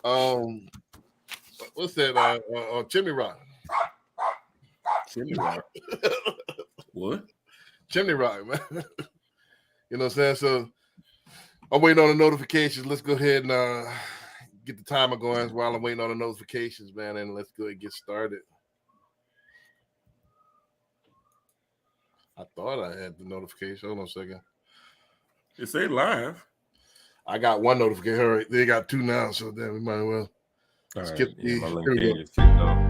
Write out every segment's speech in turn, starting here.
Um, what's that? Chimney Rock. Chimney Rock. What? Chimney Rock, man. You know what I'm saying? So I'm waiting on the notifications. Let's go ahead and get the timer going while I'm waiting on the notifications, man. And let's go ahead and get started. I thought I had the notification. Hold on a second. It say live. I got one notification. All right, they got two now, so then we might as well skip right, the. my Here we LinkedIn go. just kicked off.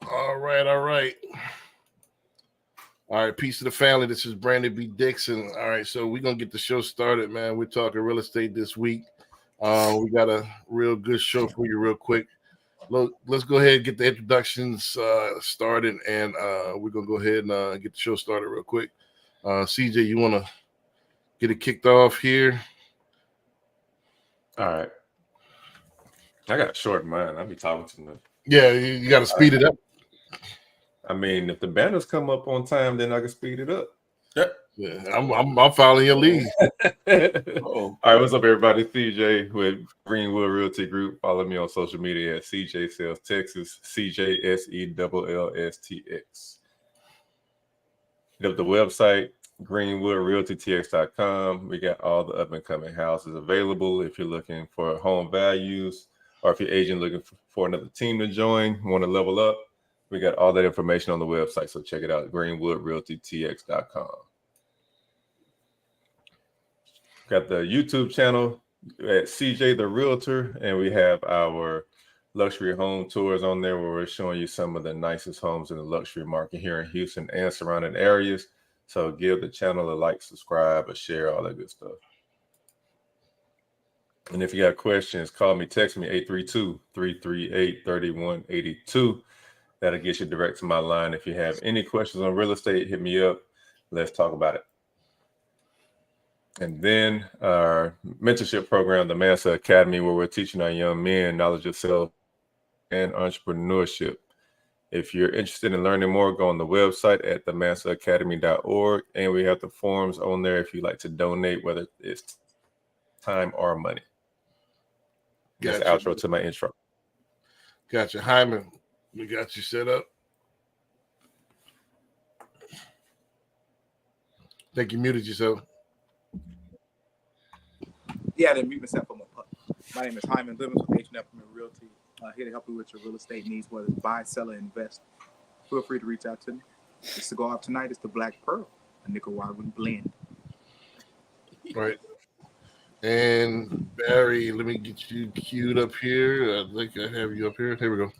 All right, all right. All right, peace to the family. This is Brandon B. Dixon. All right, so we're gonna get the show started, man. We're talking real estate this week. We got a real good show for you, real quick. Let's go ahead and get the introductions started, and we're gonna go ahead and get the show started real quick. CJ, you want to get it kicked off here? All right. I got a short mind. I'll be talking to them. Yeah, you got to speed it up. I mean, if the banners come up on time, then I can speed it up. Yeah, I'm following your lead. All right, what's up, everybody? CJ with Greenwood Realty Group. Follow me on social media at CJ Sales Texas, CJSELLSTX. Hit up the website, greenwoodrealtytx.com. We got all the up and coming houses available. If you're looking for home values, or if your agent looking for another team to join, want to level up, we got all that information on the website. So check it out, greenwoodrealtytx.com. Got the YouTube channel at CJ the Realtor, and we have our luxury home tours on there where we're showing you some of the nicest homes in the luxury market here in Houston and surrounding areas. So give the channel a like, subscribe, or share, all that good stuff. And if you got questions, call me, text me, 832-338-3182. That'll get you direct to my line. If you have any questions on real estate, hit me up. Let's talk about it. And then our mentorship program, the Mansa Academy, where we're teaching our young men knowledge of sales and entrepreneurship. If you're interested in learning more, go on the website at themansaacademy.org. And we have the forms on there if you'd like to donate, whether it's time or money. That's the outro to my intro. Gotcha. Hyman, we got you set up. I think you muted yourself. Yeah, I didn't mute myself on my pup. My name is Hyman Livins with H&F Realty. Here to help you with your real estate needs, whether it's buy, sell, or invest. Feel free to reach out to me. The cigar tonight is the Black Pearl, a Nicaraguan blend. Right. And Barry, let me get you queued up here. I think I have you up here. Here we go.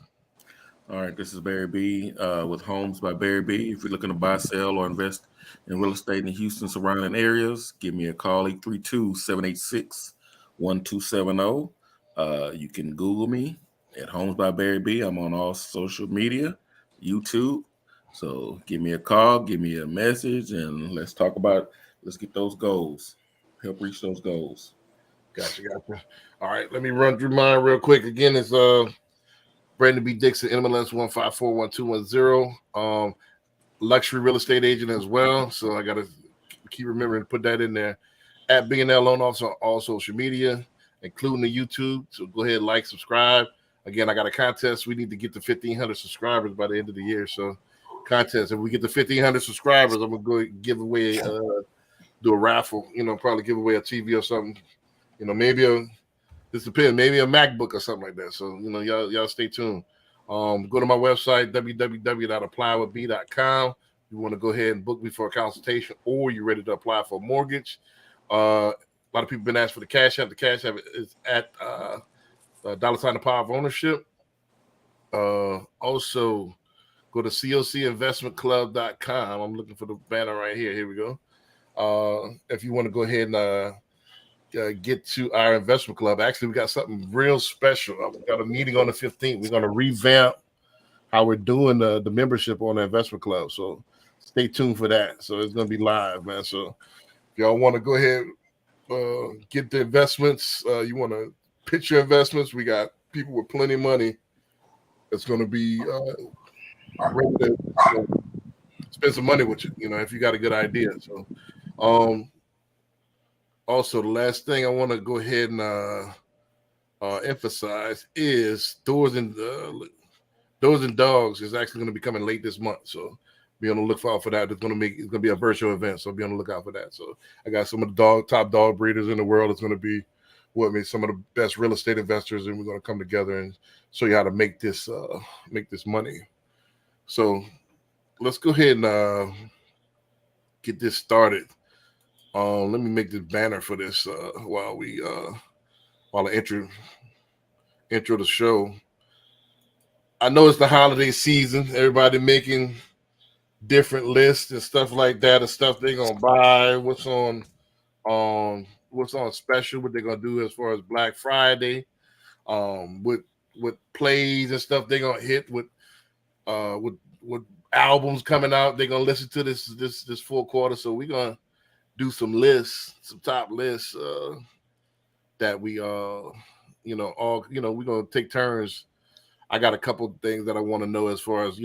All right, this is Barry B with Homes by Barry B. If you're looking to buy, sell, or invest in real estate in the Houston surrounding areas, give me a call, 832-786-1270. You can Google me at Homes by Barry B. I'm on all social media, YouTube. So give me a call, give me a message, and let's talk about, let's get those goals, help reach those goals. Gotcha. All right, let me run through mine real quick. Again, it's Brandon B. Dixon, MLS 1541210. Luxury real estate agent as well. So I got to keep remembering to put that in there. At B&L Loan Officer on all social media, including the YouTube. So go ahead, like, subscribe. Again, I got a contest. We need to get to 1,500 subscribers by the end of the year. So contest. If we get to 1,500 subscribers, I'm going to go give away, do a raffle, probably give away a TV or something. Maybe this depends, maybe a MacBook or something like that. So, y'all stay tuned. Go to my website, www.applywithb.com. You want to go ahead and book me for a consultation, or you're ready to apply for a mortgage. A lot of people have been asking for the Cash App. The Cash App is at $sign the Power of Ownership. Also, go to cocinvestmentclub.com. I'm looking for the banner right here. Here we go. If you want to go ahead and get to our investment club. Actually, we got something real special. We got a meeting on the 15th. We're going to revamp how we're doing the membership on the investment club. So stay tuned for that. So it's going to be live, man. So if y'all want to go ahead, get the investments, you want to pitch your investments, we got people with plenty of money that's going to be ready to spend some money with you, if you got a good idea. So also, the last thing I want to go ahead and emphasize is Doors and Dogs is actually going to be coming late this month. So be on the lookout for that. It's going to be a virtual event. So be on the lookout for that. So I got some of the top dog breeders in the world. It's going to be with me, some of the best real estate investors, and we're going to come together and show you how to make this money. So let's go ahead and get this started. Let me make this banner for this while I intro the show. I know it's the holiday season. Everybody making different lists and stuff like that, and stuff they're gonna buy. What's on special? What they're gonna do as far as Black Friday? With plays and stuff they're gonna hit with albums coming out. They're gonna listen to this full quarter. So we're gonna do some top lists that we we're gonna take turns. I got a couple of things that I want to know as far as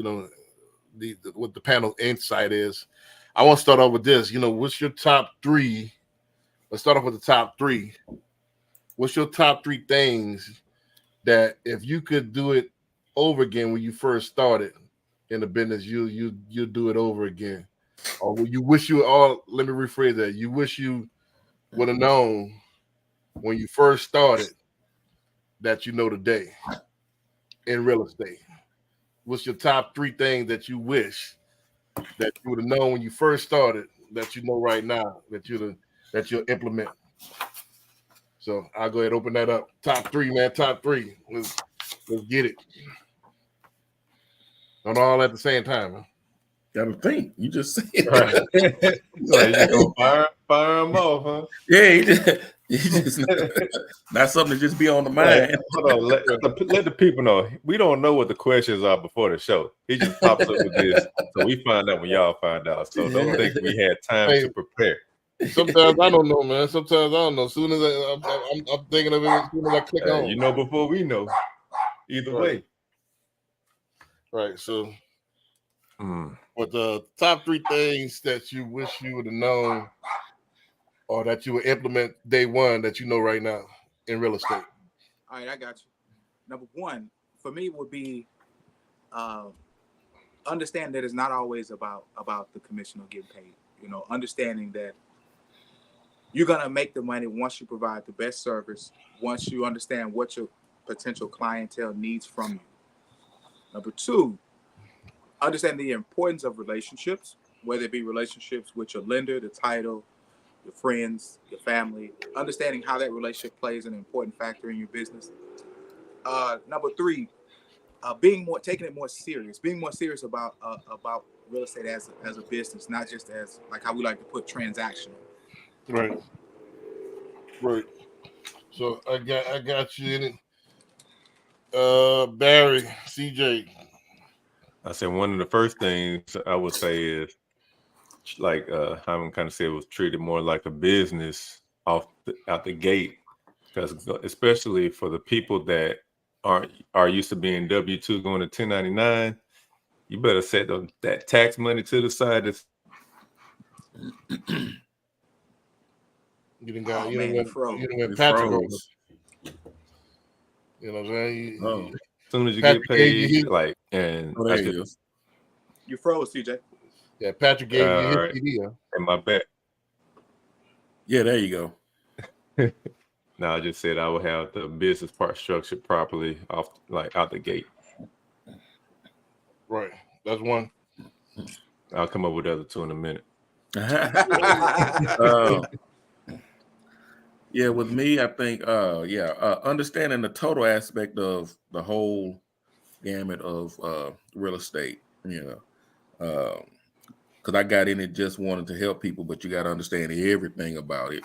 what the panel insight is. I want to start off with this. What's your top three? Let's start off with the top three. What's your top three things that if you could do it over again when you first started in the business, you do it over again? Or you wish let me rephrase that. You wish you would have known when you first started that you know today in real estate. What's your top three things that you wish that you would have known when you first started that you know right now that you'll implement? So I'll go ahead and open that up. Top three, man. Top three. Let's get it. Not all at the same time, man. Gotta think. You just said Right. So you gonna fire them off, huh? Yeah, you just not something to just be on the mind. Right. Hold on, let the people know. We don't know what the questions are before the show. He just pops up with this, so we find out when y'all find out. So don't think we had time to prepare. Sometimes I don't know, man. Sometimes I don't know. As soon as I'm thinking of it, as soon as I click on. You know before we know. Either way. Right. So, what the top three things that you wish you would have known or that you would implement day one that you know right now in real estate? All right, I got you. Number one, for me, would be understand that it's not always about the commission or getting paid. Understanding that you're going to make the money once you provide the best service, once you understand what your potential clientele needs from you. Number two, understand the importance of relationships, whether it be relationships with your lender, the title, your friends, your family, understanding how that relationship plays an important factor in your business. Number three, taking it more serious, being more serious about real estate as a business, not just as like how we like to put transactional. Right. So I got you in it. Barry, CJ. I said one of the first things I would say is, like Hyman kind of said, was treated more like a business out the gate, because especially for the people that are used to being W-2 going to 1099, you better set that tax money to the side. You didn't went Patrick over. You know what I'm saying? As soon as you Patrick get paid, You froze, CJ. Yeah, Patrick gave you his CD. And my bet. Yeah, there you go. No, I just said I would have the business part structured properly out the gate. Right. That's one. I'll come up with the other two in a minute. Yeah, with me, I think, understanding the total aspect of the whole gamut of real estate, because I got in it just wanting to help people, but you got to understand everything about it.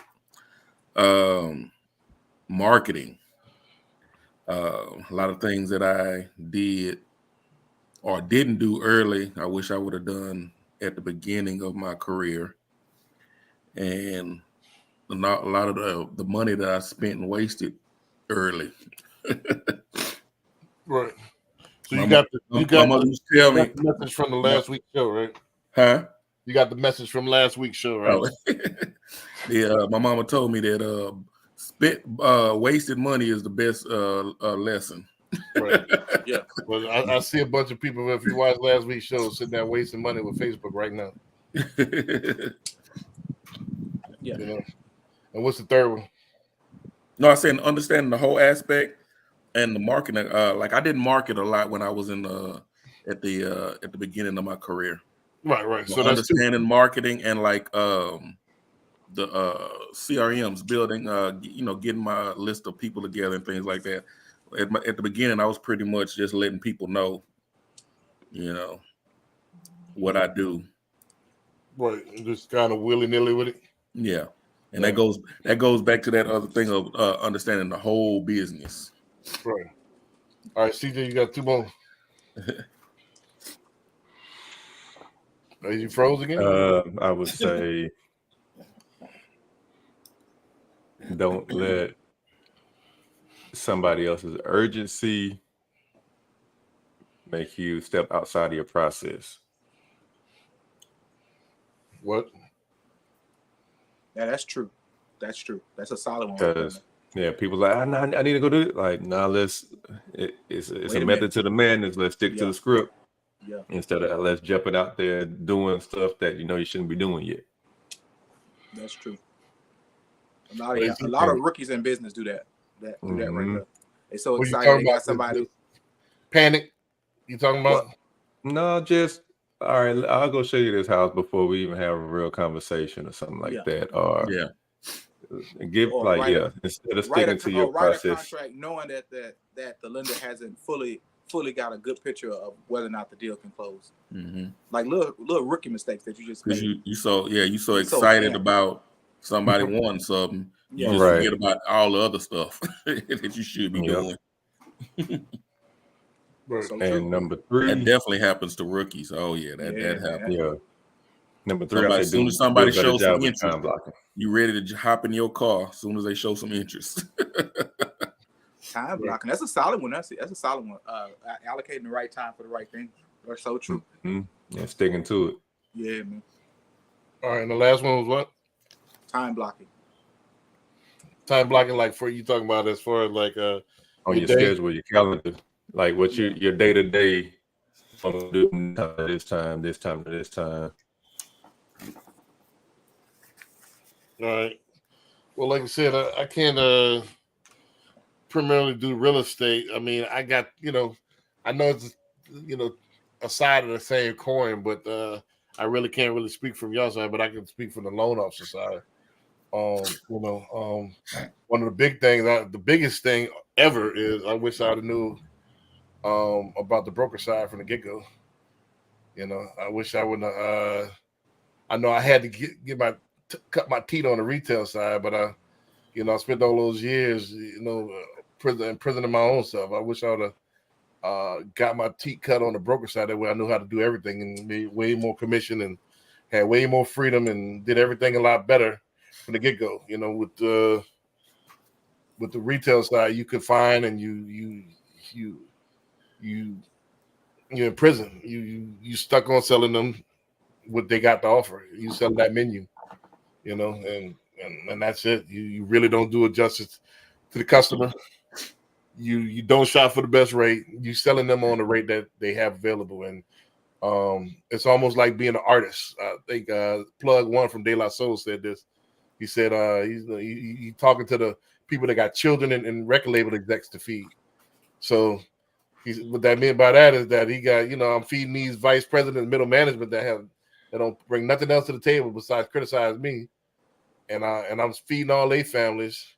Marketing. A lot of things that I did or didn't do early, I wish I would have done at the beginning of my career. And a lot of the money that I spent and wasted early. Right. So My you got my mother used to tell me, the message from the last week's show, right? huh? You got the message from last week's show, right? Oh. My mama told me that wasted money is the best lesson. Right. Yeah. Well, I see a bunch of people, if you watch last week's show, sitting there wasting money with Facebook right now. Yeah. You know. And what's the third one? No, I said understanding the whole aspect and the marketing. Like I didn't market a lot when I was at the beginning of my career. Right. So that's understanding marketing and like the CRMs, building, getting my list of people together and things like that. At the beginning, I was pretty much just letting people know, what I do. Right, just kind of willy nilly with it. Yeah, and that goes back to that other thing of understanding the whole business. Right. All right, CJ, you got two more. Are you froze again? I would say don't let somebody else's urgency make you step outside of your process. What? Yeah, that's true. That's true. That's a solid one. Because people like, I need to go do it. Like, it's a method to the madness. Let's stick to the script. Yeah. Instead of let's jump it out there doing stuff that you shouldn't be doing yet. That's true. A lot of rookies in business do that. Do that right there. They're so excited they got somebody. Panic? You talking about? No, just all right. I'll go show you this house before we even have a real conversation or something like that. Or instead of sticking to your process. Write a contract knowing that the lender hasn't fully got a good picture of whether or not the deal can close. Mm-hmm. Like little rookie mistakes that you just made. You so excited about somebody wanting something, you just forget about all the other stuff that you should be doing. Right. So and number 3, that definitely happens to rookies. Oh yeah, that happens. Yeah. Number 3, as soon as somebody shows some interest, time blocking. You ready to hop in your car as soon as they show some interest. Time blocking. That's a solid one. That's a solid one. Allocating the right time for the right thing. That's so true. Mm-hmm. And sticking to it. Yeah, man. All right, and the last one was what? Time blocking. Time blocking, like for you talking about as far as like on your schedule, your calendar, like what your day to day from this time to this time. All right. Well, like I said, I can't primarily do real estate. I mean, I got, I know it's, a side of the same coin, but I really can't really speak from your side, but I can speak from the loan officer side. One of the big things, the biggest thing ever is I wish I knew about the broker side from the get-go. I wish I wouldn't I know I had to cut my teeth on the retail side, but I spent all those years, imprisoning my own self. I wish I would have got my teeth cut on the broker side. That way I knew how to do everything and made way more commission and had way more freedom and did everything a lot better from the get-go. With the retail side, you could find and you're in prison. You stuck on selling them what they got to offer. You sell that menu, and that's it. You really don't do it justice to the customer. You don't shop for the best rate. You selling them on the rate that they have available, and it's almost like being an artist. I think Plug One from De La Soul said this. He said he's talking to the people that got children and record label execs to feed. So what that meant by that is that he got, I'm feeding these vice presidents and middle management that don't bring nothing else to the table besides criticize me, and I'm feeding all their families,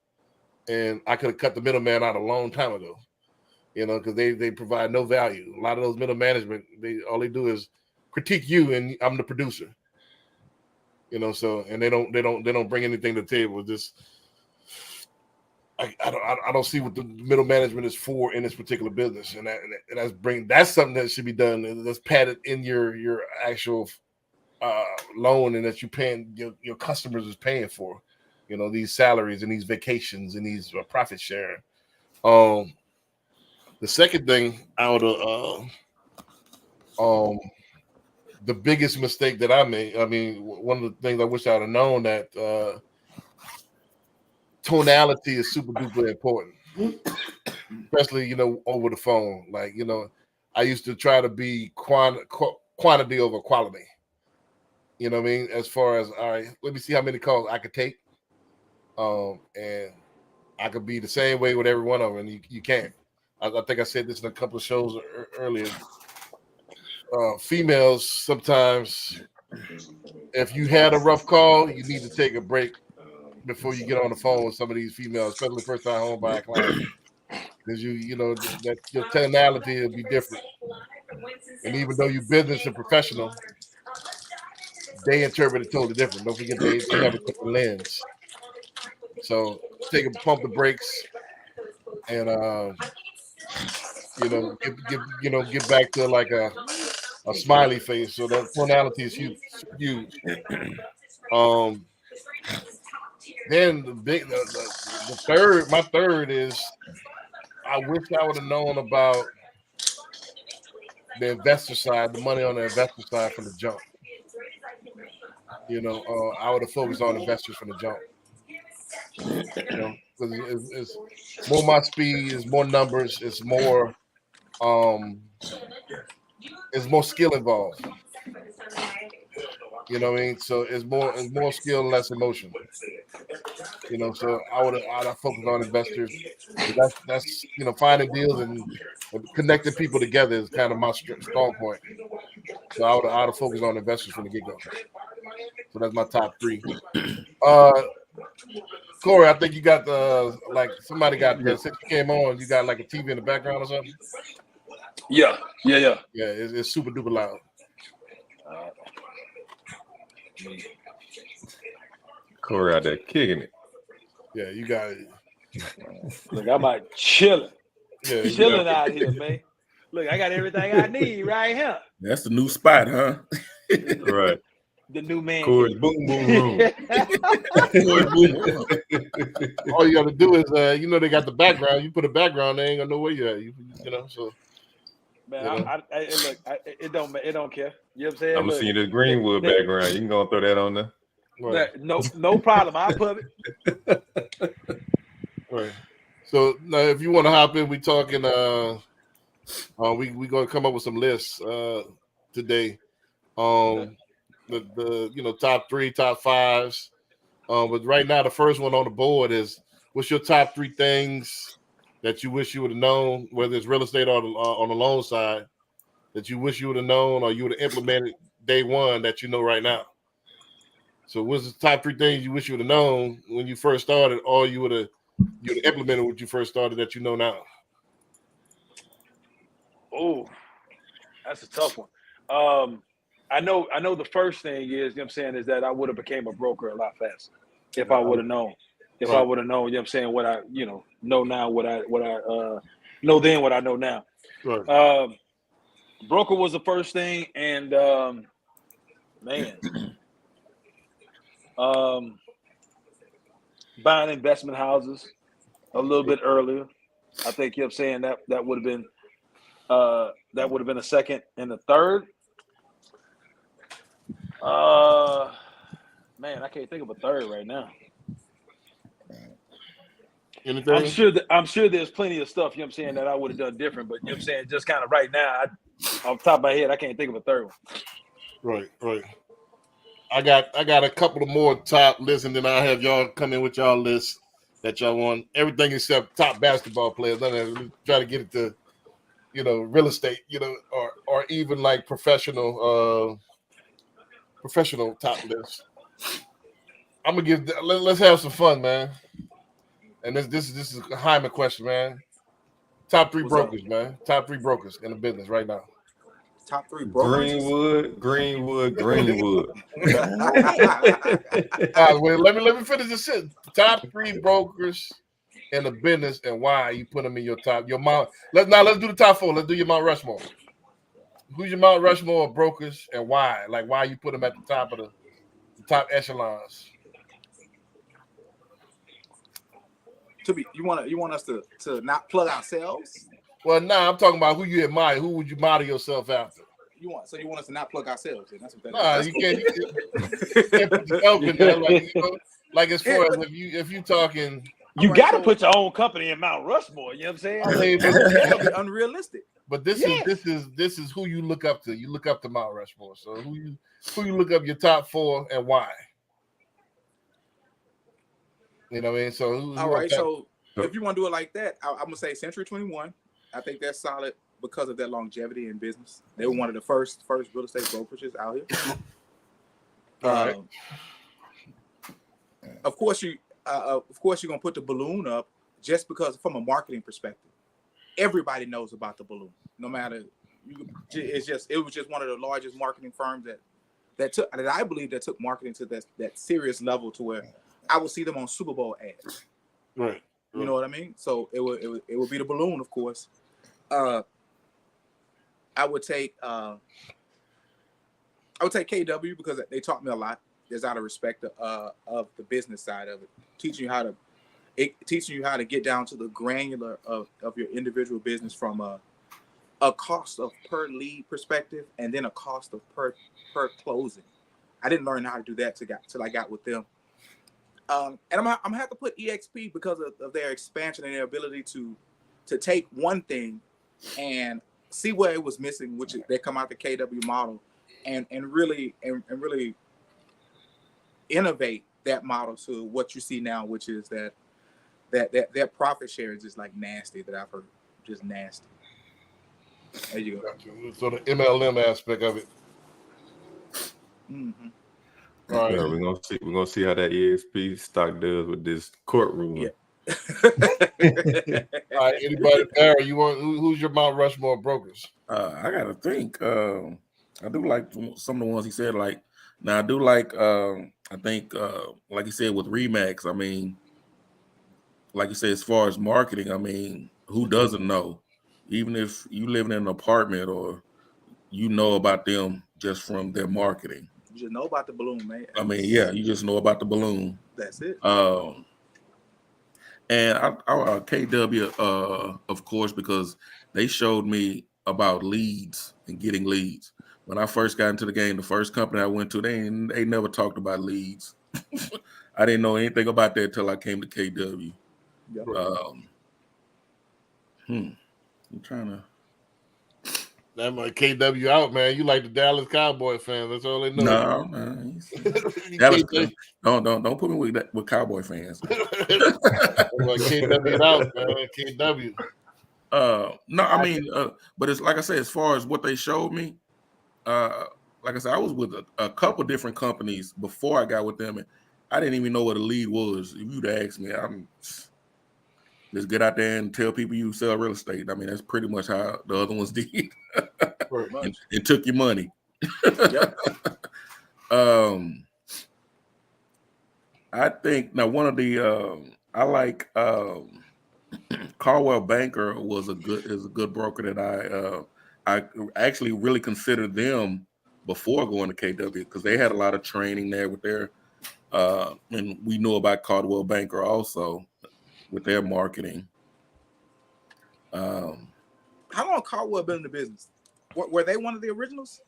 and I could have cut the middleman out a long time ago, because they provide no value. A lot of those middle management, all they do is critique you, and I'm the producer, so and they don't bring anything to the table. Just I don't see what the middle management is for in this particular business, and that's something that should be done. That's padded in your actual loan, and that you paying your customers is paying for, these salaries and these vacations and these profit sharing. The second thing out of the biggest mistake that I made. I mean, one of the things I wish I'd have known that tonality is super duper important, especially over the phone. Like I used to try to be quantity over quality. You know what I mean? As far as, all right, let me see how many calls I could take, and I could be the same way with every one of them. And you can't. I think I said this in a couple of shows earlier. Females sometimes, if you had a rough call, you need to take a break before you get on the phone with some of these females, especially first time home buyer clients, because that your tonality will be different. And even though you business and professional, they interpret it totally different. Don't forget they have a different lens. So pump the brakes, and get back to like a smiley face. So that tonality is huge. Then my third is, I wish I would have known about the investor side, the money on the investor side from the jump. I would have focused on investors from the jump. Because it's more my speed, it's more numbers, it's more skill involved. You know what I mean? So it's more skill, less emotion. So I would have focused on investors. That's finding deals and connecting people together is kind of my strong point. So I would have focused on investors from the get-go. So that's my top three. Corey, I think you got somebody got since you came on, you got like a TV in the background or something. Yeah. Yeah, it's super duper loud. Corey out there kicking it. Yeah, you got it. Look, I'm out chilling. Yeah, Chilling out here, man. Look, I got everything I need right here. That's the new spot, huh? Right. The new man. Corey's boom boom room. All you got to do is, they got the background. You put a background, they ain't gonna know where you're at. So. Man, look, it don't care. You know what I'm saying? I'm gonna see you the Greenwood background. You can go and throw that on there. Right. No problem. I'll put it. Right. So now, if you want to hop in, we talking. We gonna come up with some lists today. The top 3, top 5s. But right now, the first one on the board is, what's your top 3 things that you wish you would have known, whether it's real estate or on the loan side, that you wish you would have known or you would have implemented day one that you know right now? So what's the top 3 things you wish you would have known when you first started, or you would have implemented what you first started that you know now? Oh, that's a tough one. I know the first thing is, you know what I'm saying, is that I would have became a broker a lot faster if I would have known. If I would have known, you know what I'm saying, what I, know now, what I know then, what I know now. Right. Broker was the first thing, and buying investment houses a little bit earlier. I think, you know what I'm saying, that would have been a second. And the third, I can't think of a third right now. Anything? I'm sure there's plenty of stuff, you know what I'm saying, that I would have done different, but you know what I'm saying, just kind of right now, off the top of my head, I can't think of a third one. Right. I got a couple of more top lists, and then I'll have y'all come in with y'all lists that y'all want. Everything except top basketball players. I'm try to get it to, real estate, or even like professional top lists. I'm gonna give. Let's have some fun, man. And this is a Hyman question, man. Top 3 brokers, man. Top 3 brokers in the business right now. Top 3 brokers. Greenwood. Well, let me finish this sentence. Top 3 brokers in the business and why you put them in your top. Your Mount. Let's do the top 4. Let's do your Mount Rushmore. Who's your Mount Rushmore of brokers and why? Like why you put them at the top of the top echelons? You want us to not plug ourselves? Well, I'm talking about who you admire. Who would you model yourself after? You want us to not plug ourselves? That's what that No, is. you can't put yourself in there. Like, like as far as if you talking, you got to put your own company in Mount Rushmore. You know what I'm saying? I mean, That'd be unrealistic. but this is who you look up to. You look up to Mount Rushmore. So who you look up your top 4 and why? You know what I mean? So all right. So if you want to do it like that, I'm gonna say Century 21. I think that's solid because of their longevity in business. They were one of the first real estate brokerages out here. All right. Of course you're gonna put the balloon up just because from a marketing perspective, everybody knows about the balloon. No matter, it was just one of the largest marketing firms that I believe that took marketing to that serious level to where I would see them on Super Bowl ads. Right. You know what I mean? So it would be the balloon, of course. I would take KW because they taught me a lot. There's out of respect of the business side of it, teaching you how to get down to the granular of your individual business from a cost of per lead perspective and then a cost of per closing. I didn't learn how to do that till I got with them. And I'm gonna have to put EXP because of their expansion and their ability to take one thing and see where it was missing, which is they come out the KW model and really innovate that model to what you see now, which is that profit share is just like nasty that I've heard, just nasty. There you go. So the MLM aspect of it. Mm-hmm. All right. Yeah, we're gonna see how that EXP stock does with this court ruling. Yeah. All right, anybody? Barry, who's your Mount Rushmore brokers? I gotta think. I do like some of the ones he said. Like now, I do like. I think, like you said with Remax. I mean, like you said, as far as marketing, I mean, who doesn't know? Even if you live in an apartment or you know about them just from their marketing. You just know about the balloon, man. I mean, yeah, you just know about the balloon. That's it. And I KW, of course, because they showed me about leads and getting leads. When I first got into the game, the first company I went to, they never talked about leads. I didn't know anything about that until I came to KW. Yep. I'm trying to. That might KW out, man. You like the Dallas Cowboy fans. That's all they know. No, Dallas, don't put me with Cowboy fans. KW out, man. KW. No, I mean, but it's like I said, as far as what they showed me, like I said, I was with a couple different companies before I got with them, and I didn't even know what a lead was. If you'd asked me, just get out there and tell people you sell real estate. I mean, that's pretty much how the other ones did. and took your money. Yep. I think now one of the I like Caldwell Banker is a good broker that I actually really considered them before going to KW because they had a lot of training there with their and we know about Caldwell Banker also with their marketing. How long Caldwell been in the business? Were they one of the originals?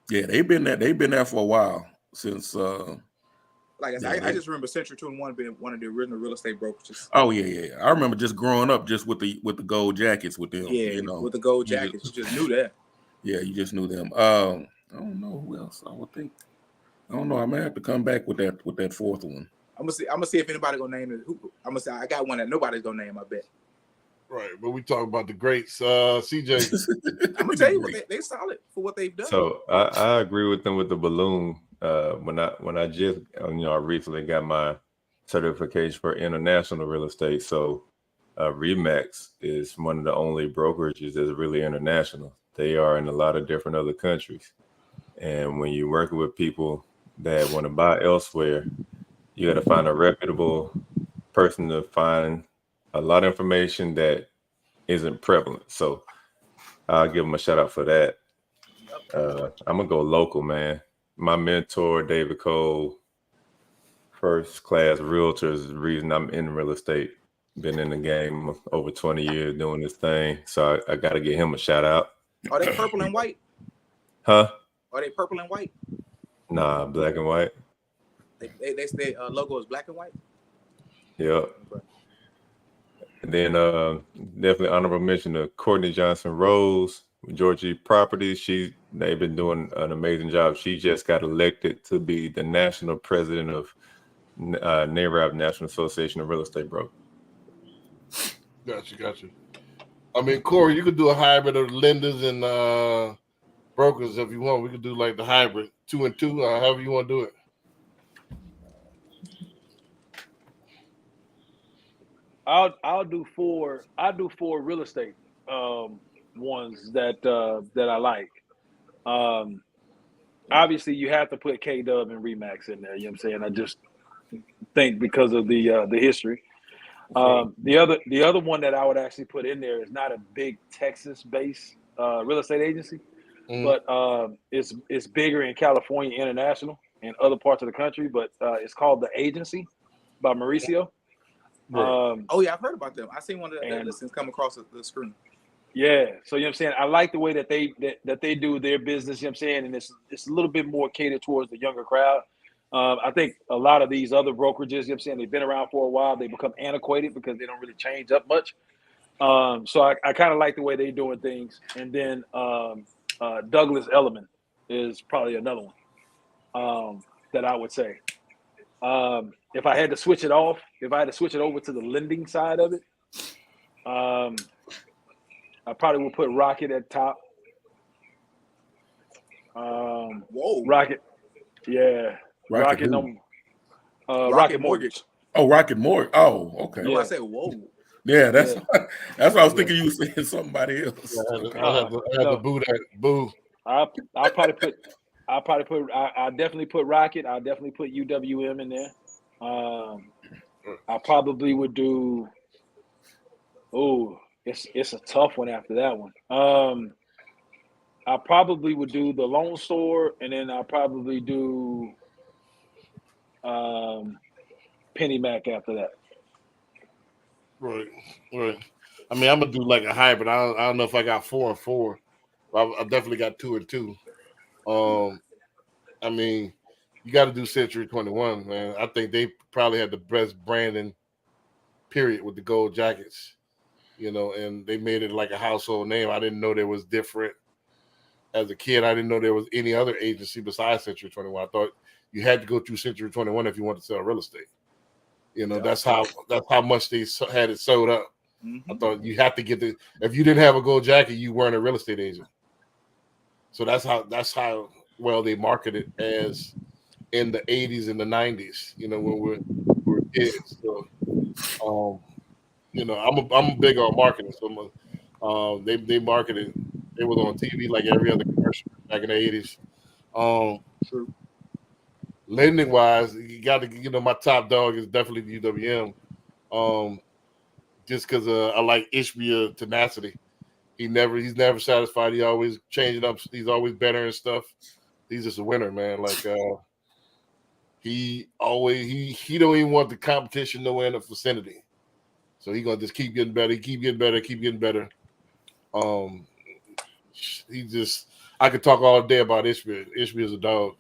Yeah, they've been there for a while since. Like I said, I just remember Century 21 being one of the original real estate brokerages. Oh yeah. I remember just growing up just with the gold jackets with them. Yeah, with the gold jackets, you just knew that. Yeah, you just knew them. I don't know who else I would think. I don't know. I may have to come back with that fourth one. I'm gonna see if anybody gonna name it. I'm gonna say I got one that nobody's gonna name. I bet. Right, but we talk about the greats. CJ, I'm gonna tell you what they solid for what they've done. So I agree with them with the balloon. When I just I recently got my certification for international real estate. So Remax is one of the only brokerages that's really international. They are in a lot of different other countries, and when you're working with people that want to buy elsewhere, you got to find a reputable person to find a lot of information that isn't prevalent. So I'll give them a shout out for that. I'm gonna go local, man. My mentor, David Cole, first class realtor, is the reason I'm in real estate. Been in the game over 20 years doing this thing. So I got to give him a shout out. Are they purple and white? Huh? Are they purple and white? Nah, black and white. Their logo is black and white. Yep. And then definitely honorable mention to Courtney Johnson Rose, Georgie Properties. They've been doing an amazing job. She just got elected to be the national president of NAREB, National Association of Real Estate Brokers. Gotcha. I mean, Corey, you could do a hybrid of lenders and brokers if you want. We could do like the hybrid 2 and 2, however you want to do it. I'll do 4. I'll do 4 real estate ones that I like. Obviously, you have to put K-Dub and Remax in there. You know what I'm saying? I just think because of the history. The other one that I would actually put in there is not a big Texas-based real estate agency, but it's bigger in California, international, and other parts of the country. But it's called The Agency by Mauricio. Oh yeah, I've heard about them. I seen one of their listings come across the screen. Yeah, so you know what I'm saying. I like the way that they do their business. You know what I'm saying, and it's a little bit more catered towards the younger crowd. I think a lot of these other brokerages, you know what I'm saying, they've been around for a while. They become antiquated because they don't really change up much. So I kind of like the way they're doing things. And then Douglas Elliman is probably another one that I would say. If I had to switch it off, if I had to switch it over to the lending side of it, I probably would put Rocket at top. Whoa. Rocket. Yeah. Rocket Mortgage. Oh, Rocket Mortgage. Oh, okay. Yeah. I said, whoa. Yeah, that's what I was thinking. You were saying somebody else. I have to boo that. Boo. I'll definitely put Rocket. I'll definitely put UWM in there. I probably would do. Oh, it's a tough one after that one. I probably would do the Lone Store, and then I'll probably do Penny Mac after that. Right. I mean, I'm gonna do like a hybrid. I don't know if I got 4 and 4. I definitely got 2 and 2. I mean, you got to do Century 21, man. I think they probably had the best branding, period, with the gold jackets. You know, and they made it like a household name. I didn't know there was different. As a kid, I didn't know there was any other agency besides Century 21. I thought you had to go through Century 21 if you wanted to sell real estate. You know, that's how much they had it sold up. Mm-hmm. I thought you had to get if you didn't have a gold jacket, you weren't a real estate agent. So that's how well they marketed as in the 80s and the 90s. You know, when we were kids. So, you know, I'm big on marketing. So they marketed. They was on TV like every other commercial back in the 80s. True. Lending wise, you got to, you know, my top dog is definitely UWM. Just because I like Ishbia tenacity. He's never satisfied. He always changing up. He's always better and stuff. He's just a winner, man. Like he don't even want the competition nowhere in the vicinity. So he's gonna just keep getting better. Keep getting better. I could talk all day about Ishbia. Ishbia is a dog.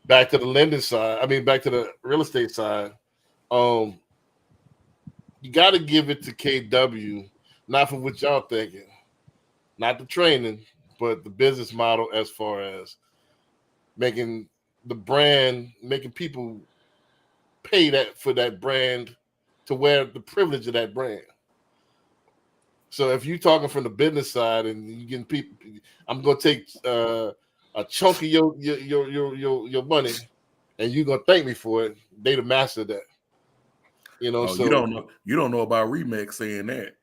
Back to the lending side. I mean, back to the real estate side. You got to give it to KW, not for what y'all thinking, not the training, but the business model as far as making the brand, making people pay that for that brand to wear the privilege of that brand. So if you're talking from the business side and you getting people, I'm gonna take a chunk of your money, and you're gonna thank me for it. They the master of that. You know, so you don't know about Remax saying that.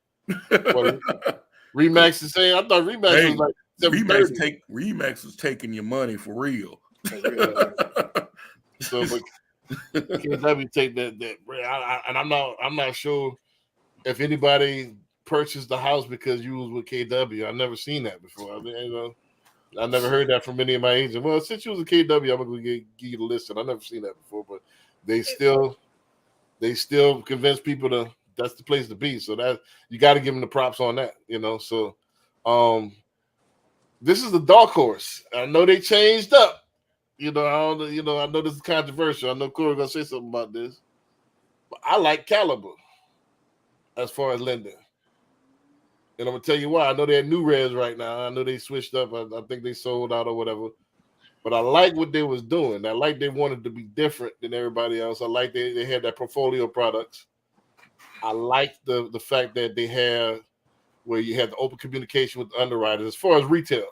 Remax is saying, I thought Remax was like Remax was taking your money for real. So, KW take that. And I'm not sure if anybody purchased the house because you was with KW. I've never seen that before. I mean, I never heard that from any of my agents. Well, since you was a KW, I'm gonna give you the list. And I've never seen that before, but they still convince people that's the place to be. So that you got to give them the props on that, So, this is the dark horse. I know they changed up. I know this is controversial. I know Corey gonna say something about this, but I like Caliber as far as lending. And I'm gonna tell you why. I know they're New Res right now. I know they switched up. I think they sold out or whatever. But I like what they was doing. I like they wanted to be different than everybody else. I like they had that portfolio products. I like the fact that they have where you had the open communication with the underwriters as far as retail.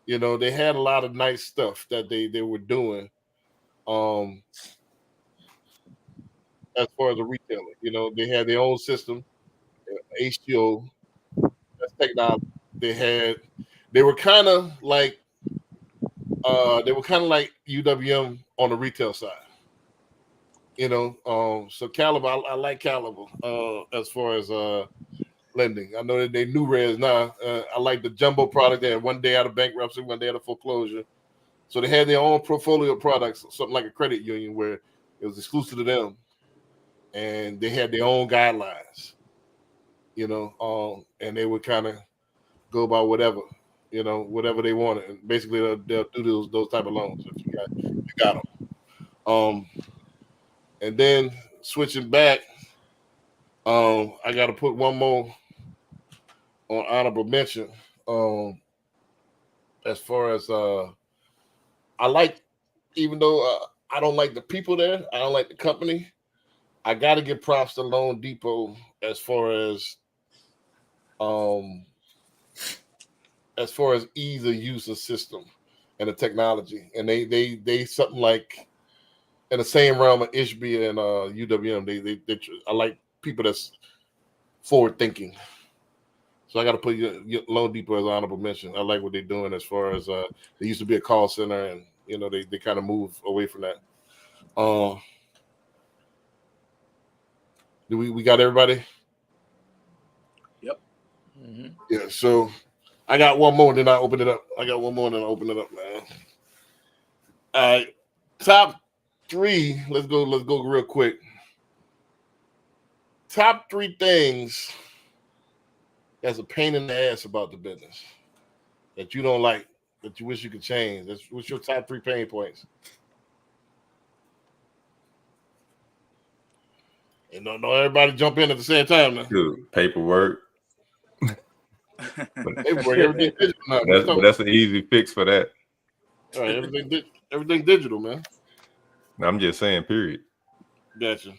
They had a lot of nice stuff that they were doing. As far as a retailer, they had their own system, HTO, that's technology. They were kind of like UWM on the retail side. So Caliber, I like Caliber as far as lending. I know that they New Res now. I like the jumbo product. They had one day out of bankruptcy, one day out of foreclosure. So they had their own portfolio of products, something like a credit union where it was exclusive to them. And they had their own guidelines, and they would kind of go about whatever they wanted. And basically they'll do those type of loans if you got them. And then switching back, I got to put one more on honorable mention. As far as I like, even though I don't like the people there, I don't like the company. I got to give props to Loan Depot as far as ease of use of system and the technology, and they something like in the same realm of Ishbia and UWM. They I like people that's forward thinking. So I got to put your Loan Depot as an honorable mention. I like what they're doing as far as they used to be a call center, and they kind of move away from that. Do we got everybody? Yep. Mhm. Yeah. So I got one more, then I open it up. Man. All right. Top 3. Let's go real quick. Top 3 things that's a pain in the ass about the business that you don't like, that you wish you could change. What's your top 3 pain points? And don't everybody jump in at the same time now. Dude, paperwork. Paperwork, everything digital now. That's an easy fix for that. All right, everything digital, man. I'm just saying, period. Gotcha.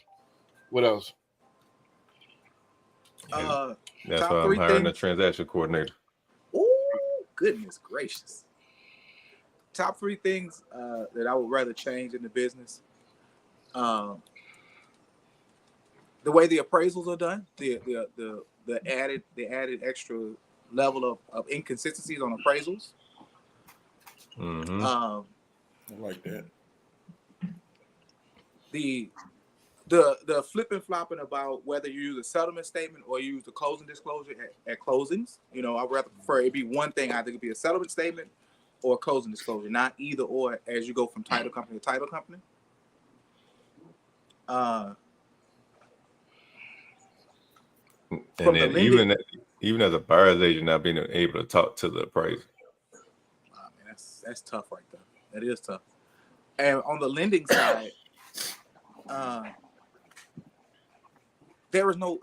What else? That's top why I'm 3 hiring a things. transaction coordinator. Oh, goodness gracious. Top 3 things that I would rather change in the business. The way the appraisals are done, the added extra level of inconsistencies on appraisals. Mm-hmm. I like that. The flip and flopping about whether you use a settlement statement or you use the closing disclosure at closings. I'd rather prefer it be one thing. I think it'd be a settlement statement or a closing disclosure, not either or as you go from title company to title company. And then even as a buyer's agent, not being able to talk to the appraiser. Man, that's tough right there. That is tough. And on the lending side, there is no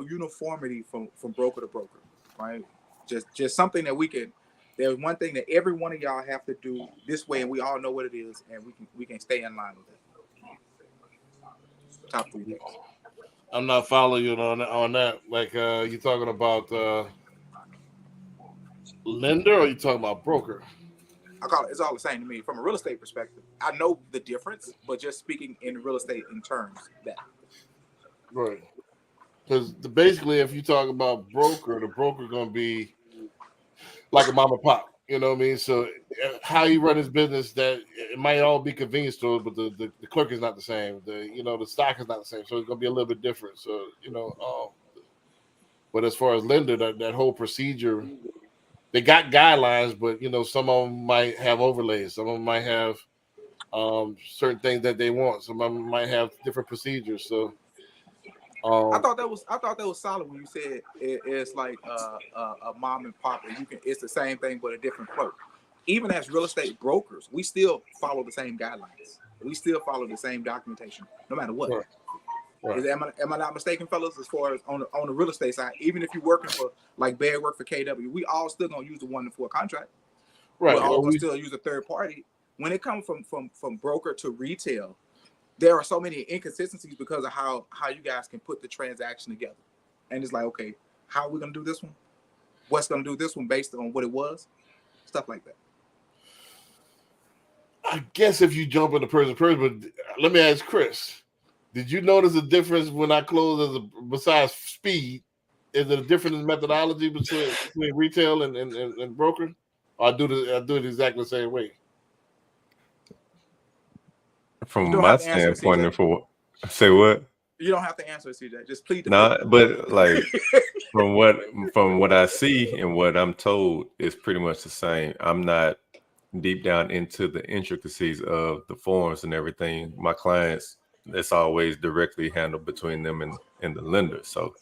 uniformity from broker to broker, right? Just something that we can. There's one thing that every one of y'all have to do this way, and we all know what it is, and we can stay in line with it. Top 3 things. I'm not following you on that. Like you talking about lender or you talking about broker? I call it's all the same to me from a real estate perspective. I know the difference, but just speaking in real estate in terms that. Right. Because basically, if you talk about broker, the broker going to be like a mom and pop. You know what I mean? So how he run his business, that it might all be convenience stores, but the clerk is not the same. The stock is not the same, so it's gonna be a little bit different. So but as far as lender, that whole procedure, they got guidelines, but some of them might have overlays. Some of them might have certain things that they want. Some of them might have different procedures. So I thought that was solid when you said it's like a mom and pop, and it's the same thing but a different clerk. Even as real estate brokers, we still follow the same guidelines. We still follow the same documentation, no matter what. Right. Am I not mistaken, fellas? As far as on the real estate side, even if you're working for like Bear work for KW, we all still gonna use the 1-4 contract. Right. We're all gonna still use a third party. When it comes from broker to retail, there are so many inconsistencies because of how you guys can put the transaction together. And it's like, okay, how are we gonna do this one? What's gonna do this one based on what it was? Stuff like that. I guess if you jump into person, but let me ask Chris, did you notice a difference when I closed besides speed? Is it a difference in methodology between retail and broker? Or I do it exactly the same way? From my standpoint, say what? You don't have to answer it, CJ. Just plead the Nah, but like from what I see and what I'm told is pretty much the same. I'm not deep down into the intricacies of the forms and everything. My clients, it's always directly handled between them and the lender. So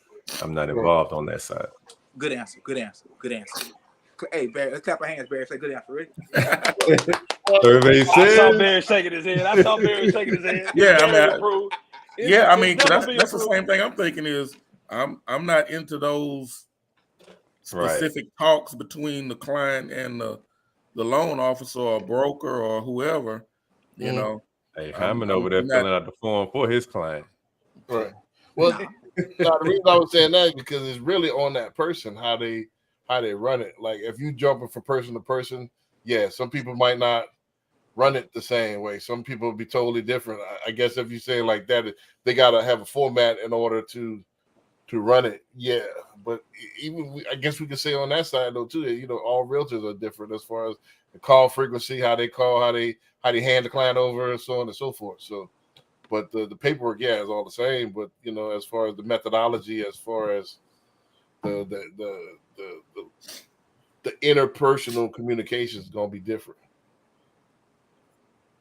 I'm not involved on that side. Good answer. Hey, Barry, let's clap our hands, Barry. Say good answer, ready? Everybody I saw said, Barry shaking his head. Yeah, I Barry mean, approved. Yeah, I mean, It's never that's the been same thing I'm thinking is I'm not into those specific talks between the client and the loan officer or broker or whoever, you know. hey, Hyman over there filling out the form for his client. Right. Well, the reason I was saying that is because it's really on that person how they run it. Like if you jumping from person to person, yeah, some people might not run it the same way. Some people will be totally different. I guess if you say it like that, they gotta have a format in order to run it. Yeah, but I guess we could say on that side though too. All realtors are different as far as the call frequency, how they call, how they hand the client over, and so on and so forth. So, but the paperwork, yeah, is all the same. But as far as the methodology, as far as the interpersonal communication is gonna be different.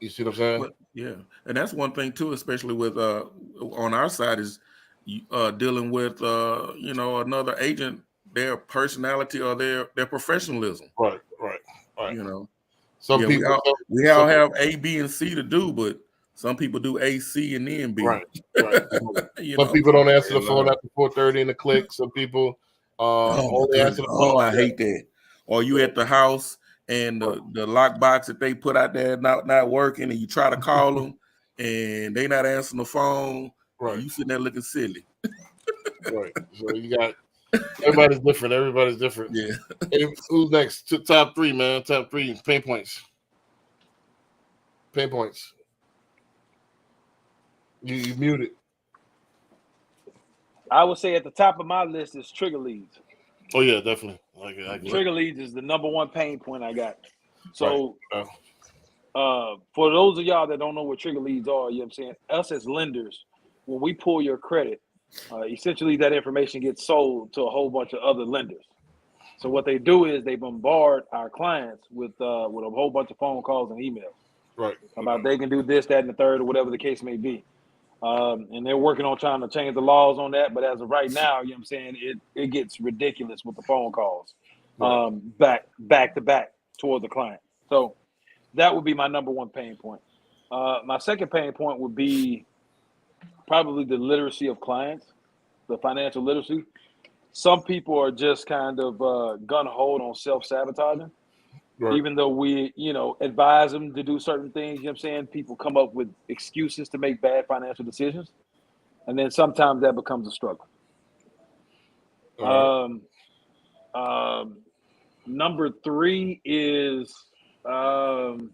You see what I'm saying? Well, yeah, and that's one thing too, especially with on our side is dealing with another agent, their personality or their professionalism. Right. Some people we all have A, B, and C to do, but some people do A, C, and then B. Right. Some people don't answer the phone after 4:30 in the click. Some people only answer the phone. Oh, I hate that. Or you at the house and the lockbox that they put out there not working, and you try to call them and they not answering the phone. Right. You sitting there looking silly. Right. So you got everybody's different. Yeah. Hey, who's next? Top three, man. Top three pain points. You muted. I would say at the top of my list is trigger leads. Oh yeah, definitely. Trigger leads is the number one pain point I got. So for those of y'all that don't know what trigger leads are, you know what I'm saying? Us as lenders, when we pull your credit, essentially that information gets sold to a whole bunch of other lenders. So what they do is they bombard our clients with a whole bunch of phone calls and emails. Right. About they can do this, that, and the third, or whatever the case may be. And they're working on trying to change the laws on that. But as of right now, you know what I'm saying, it gets ridiculous with the phone calls back to back toward the client. So that would be my number one pain point. My second pain point would be probably the literacy of clients, the financial literacy. Some people are just kind of gun-ho on self-sabotaging. Right. Even though we, advise them to do certain things, you know what I'm saying? People come up with excuses to make bad financial decisions. And then sometimes that becomes a struggle. Number three is, man,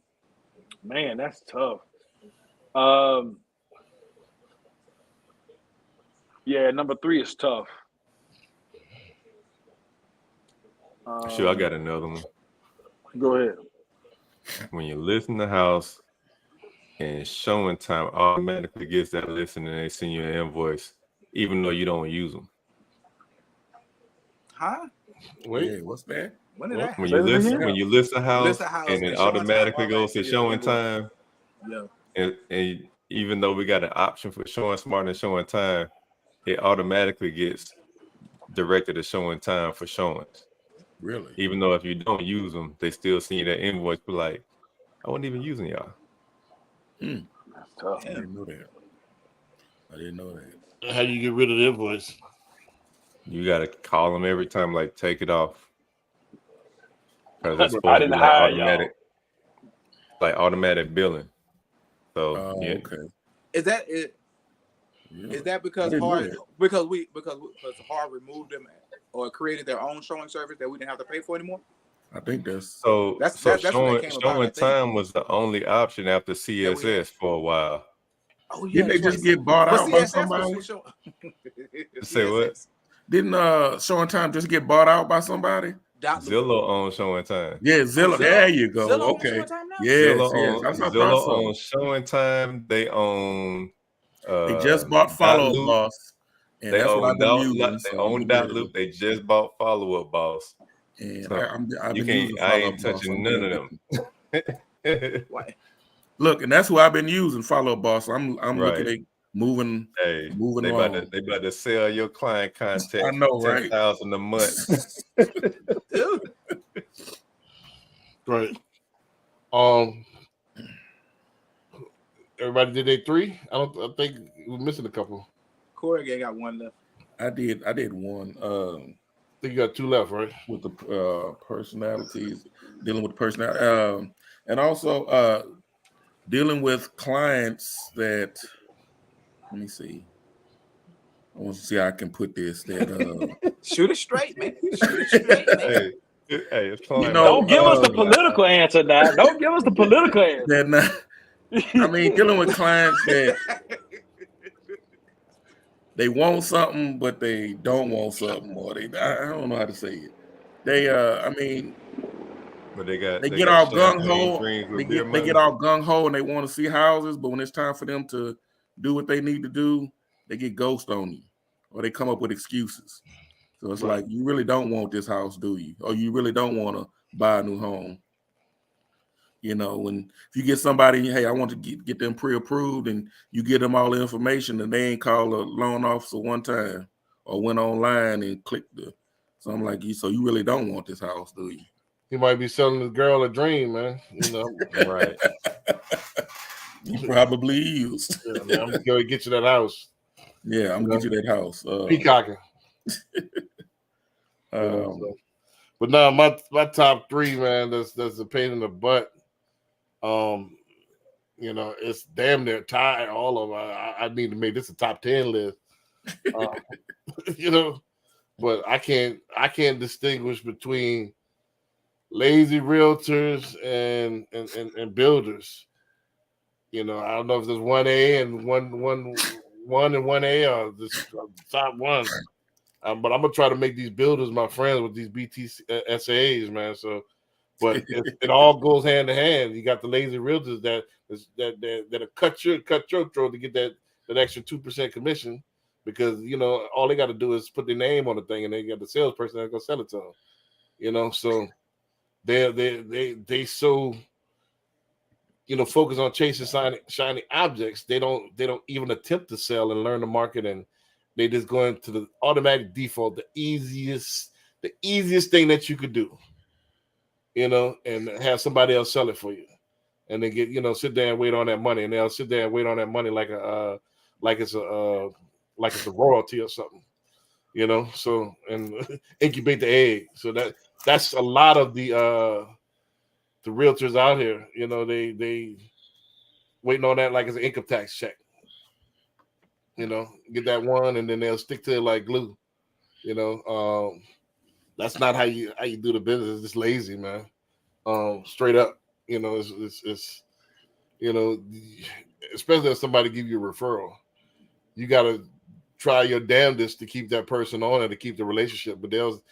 that's tough. Yeah, number three is tough. Sure, I got another one. Go ahead. When you list in the house and Showing Time automatically gets that list and then they send you an invoice, even though you don't use them. Huh? Wait, Yeah, what's that? When did Well, that When happen? you list a house, List a house and and it Showing Time automatically goes to automatically Showing invoice. Time, Yeah. and even though we got an option for Showing Smart and Showing Time, it automatically gets directed to Showing Time for showings. Really? Even though if you don't use them, they still send you that invoice. Be like, I wasn't even using y'all. That's tough. I didn't know that. I didn't know that. how do you get rid of the invoice? You got to call them every time, like take it off, because it's I supposed to didn't be like hire automatic billing. So Oh, yeah, okay. Is that it? Yeah. Is that I because didn't know Hard that. because Hard removed them or created their own showing service that we didn't have to pay for anymore? I think that's so That's what that showing came about, I think. time was the only option after we had. CSS for a while. Oh yeah, didn't they that's just right. get bought But out by CSS somebody? was showing. Say what? CSS. Didn't Showing Time just get bought out by somebody? Zillow owns Showing Time. Yeah, Zillow. Zillow- There you go. Zillow owns Okay. Showing Time now? Yes, Zillow yes. That's what I Zillow thought so. owns Showing Time. They own. They just bought Follow Up Dotloop. Boss, and They that's what own I've been using. They So own I'm getting Dotloop. They just bought Follow Up Boss. and So I've you been can't. using I Follow Up ain't Boss. touching I'm none of good. them. Why? Look, and that's who I've been using, Follow Up Boss. I'm Right. looking at moving Hey, moving they along. about to sell your client contact. I know, right? $10,000 a month. Dude. Right. Everybody did they 3? I think we're missing a couple. Corey again got one left. I did one. I think you got 2 left, right? With the personalities, dealing with personality, and also dealing with clients that. Let me see. I want to see how I can put this. That Shoot it straight, man. Shoot it straight, man. Hey, it's client. Don't give us the political answer now. Don't give us the political answer. that not, I mean, dealing with clients that they want something, but they don't want something, or I don't know how to say it. They, I mean, But they get all gung champagne ho. dreams with They beer get money. all gung ho, and they want to see houses, but when it's time for them to do what they need to do, they get ghost on you, or they come up with excuses. So it's like, you really don't want this house, do you? Or you really don't want to buy a new home. You know, when if you get somebody, hey, I want to get them pre-approved, and you get them all the information, and they ain't called a loan officer one time or went online and clicked the something like you. So you really don't want this house, do you? He might be selling the girl a dream, man. You know, Right. He probably is. Yeah, man, I'm going to get you that house. Yeah, I'm gonna get you that house. Peacocking. But no, my top 3, man, that's a pain in the butt. You know, it's damn near tied. All of them. I need to make this a top 10 list. You know, but I can't distinguish between lazy realtors and builders. You know, I don't know if there's 1A and one and 1A or this top 1. But I'm gonna try to make these builders my friends with these SAAs, man. So, but it all goes hand in hand. You got the lazy realtors that cut your throat to get that extra 2% commission, because you know all they got to do is put their name on the thing, and they got the salesperson that's gonna sell it to them. You know, so they so, you know, focus on chasing shiny objects. They don't even attempt to sell and learn the market, and they just go into the automatic default, the easiest thing that you could do, you know, and have somebody else sell it for you, and then get, you know, sit there and wait on that money, and they'll sit there and wait on that money like it's a royalty or something, you know. So, and incubate the egg. So that's a lot of the realtors out here, you know, they waiting on that like it's an income tax check. You know, get that one, and then they'll stick to it like glue. You know, that's not how you do the business. It's just lazy, man. Straight up. You know, it's you know, especially if somebody give you a referral, you got to try your damnedest to keep that person on and to keep the relationship. But they'll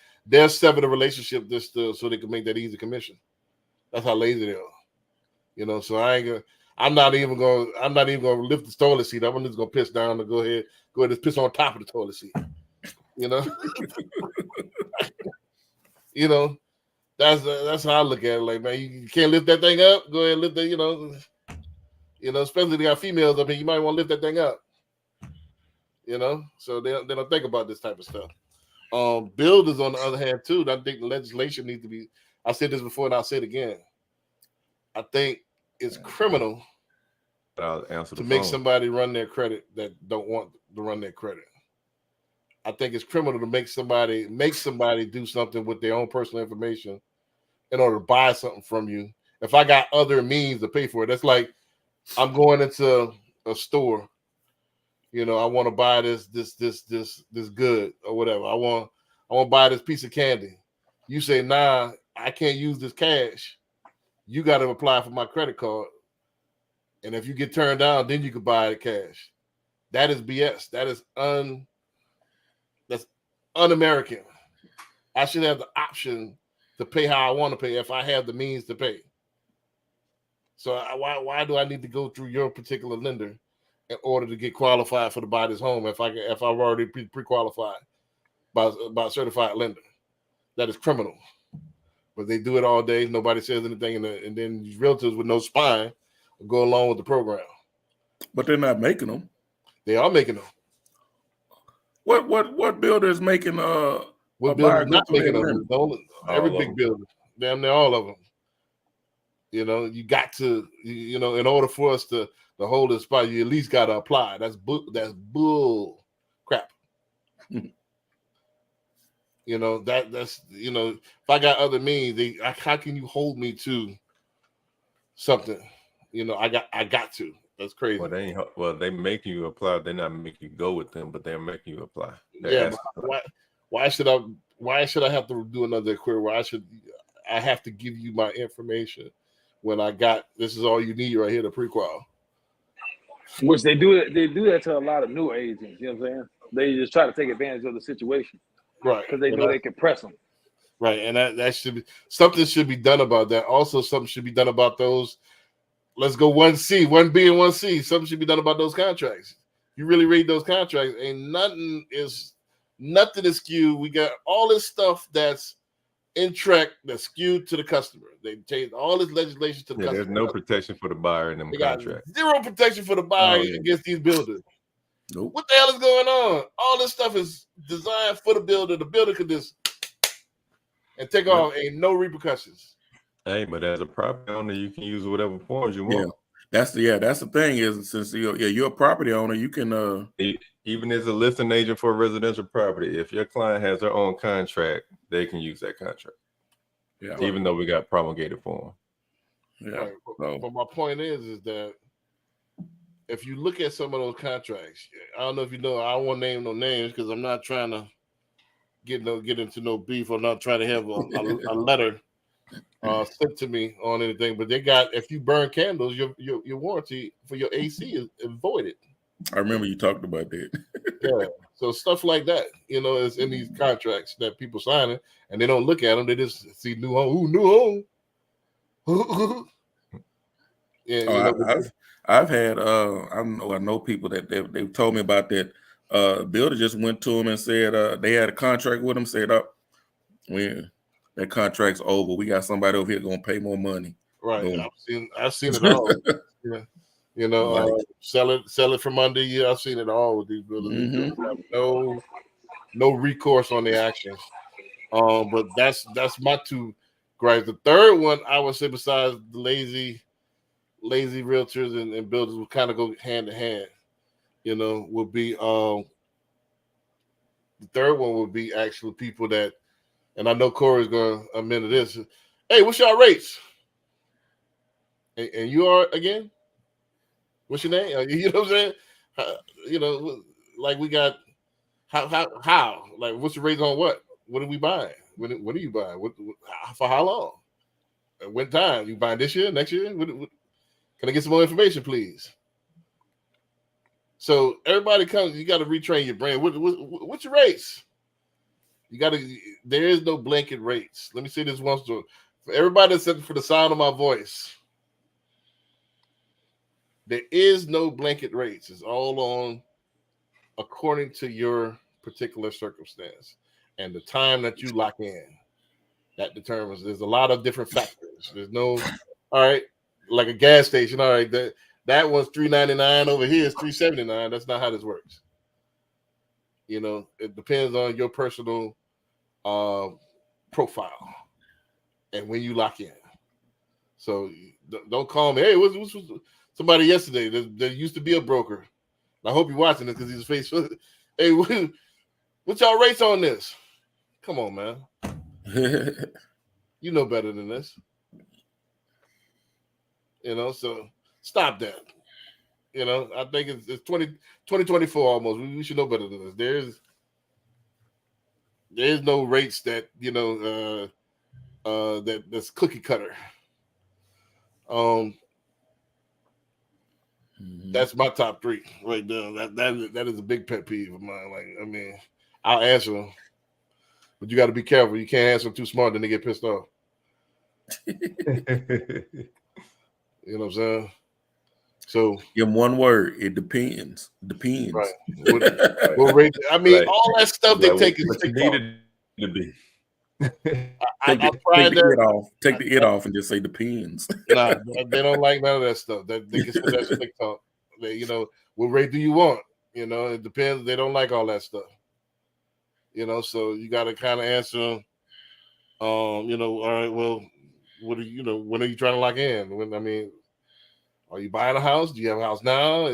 sever the relationship just so they can make that easy commission. That's how lazy they are. You know, so I I'm not even gonna lift the toilet seat. I'm just gonna piss down and go ahead and piss on top of the toilet seat. You know, you know, that's how I look at it. Like, man, you can't lift that thing up. Go ahead and lift that. Especially they got females up here. You might want to lift that thing up. So they don't think about this type of stuff. Builders, on the other hand, too, I think the legislation needs to be. I said this before, and I'll say it again. I think it's criminal to make somebody run their credit that don't want to run their credit. I think it's criminal to make somebody do something with their own personal information in order to buy something from you. If I got other means to pay for it, that's like I'm going into a store. I want to buy this good or whatever. I want to buy this piece of candy. You say, nah, I can't use this cash. You got to apply for my credit card. And if you get turned down, then you can buy the cash. That is BS. That's un-American. I should have the option to pay how I want to pay if I have the means to pay. So why do I need to go through your particular lender in order to get qualified for to buy this home if I've already pre-qualified by a certified lender? That is criminal. But they do it all day. Nobody says anything, and then these realtors with no spine go along with the program. But they're not making them. They are making them. What builder is making what builder is not making them? Every big builder, damn near all of them. You got to, in order for us to hold this spot, you at least got to apply. That's bull crap. That's if I got other means, how can you hold me to something? I got to. That's crazy. They make you apply. They're not making you go with them, but they're making you apply. Why should I have to do another query? Why should I have to give you my information when I got this is all you need right here to pre-qual? Which they do that to a lot of new agents. You know what I'm saying? They just try to take advantage of the situation, right? Because they know they can press them, right? And that should be something should be done about that. Also, something should be done about those. Let's go 1C, 1B, and 1C. Something should be done about those contracts. You really read those contracts, and nothing is skewed. We got all this stuff that's in track that's skewed to the customer. They changed all this legislation to the customer. There's no protection for the buyer in them contracts. Zero protection for the buyer against these builders. Nope. What the hell is going on? All this stuff is designed for the builder. The builder could just and take off. Ain't no repercussions. Hey, but as a property owner, you can use whatever forms you want. That's the thing is since you're a property owner, you can even as a listing agent for a residential property, if your client has their own contract, they can use that contract. Yeah. Even though we got promulgated for them. Yeah. Right. But my point is that if you look at some of those contracts, I don't know if you know, I don't want to name no names because I'm not trying to get into no beef. I'm not trying to have a letter sent to me on anything, but they got if you burn candles, your warranty for your AC is voided. I remember you talked about that. Yeah, so stuff like that, is in these contracts that people signing, and they don't look at them. They just see new home. Ooh, new home. Yeah, I've had I know people that they've told me about that. Builder just went to them and said they had a contract with them. Said that contract's over. We got somebody over here gonna pay more money. Right. I've seen it all. Sell it from under you. I've seen it all with these builders. Mm-hmm. No recourse on their actions. But that's my two gripes. The third one I would say, besides the lazy realtors and builders, will kind of go hand in hand. Would be the third one would be actually people that. And I know Corey's going to amend to this. Hey, what's your rates? And you are again? What's your name? You know what I'm saying? Like we got how? Like what's the rates on what? What are we buying? When are you buying? What for how long? At what time? You buying this year? Next year? Can I get some more information, please? So everybody comes. You got to retrain your brain. What's your rates? There is no blanket rates. Let me say this once for everybody that's for the sound of my voice. There is no blanket rates. It's all on according to your particular circumstance and the time that you lock in. That determines. There's a lot of different factors. There's no, all right, like a gas station. All right, that one's $3.99 over here is $3.79. That's not how this works. You know, it depends on your personal profile and when you lock in. So don't call me. Hey, what's somebody yesterday? There used to be a broker. I hope you're watching it because he's Facebook. Hey, what's y'all rates on this? Come on, man. You know better than this. You know, so stop that. You know, I think it's 2024 almost. We should know better than this. There's no rates that, you know, that's cookie cutter. That's my top 3 right there. That is a big pet peeve of mine. Like, I mean, I'll answer them, but you got to be careful. You can't answer them too smart, then they get pissed off. You know what I'm saying? So give them one word. It depends. Depends. Right. I mean, Right. all that stuff they take is what you needed to be. Take the off. Take the it off and just say depends. Nah, they don't like none of that stuff. That they consider that slick talk. You know, what rate do you want? You know, it depends. They don't like all that stuff. You know, so you got to kind of answer them. You know, all right. Well, what are when are you trying to lock in? Are you buying a house? Do you have a house now? I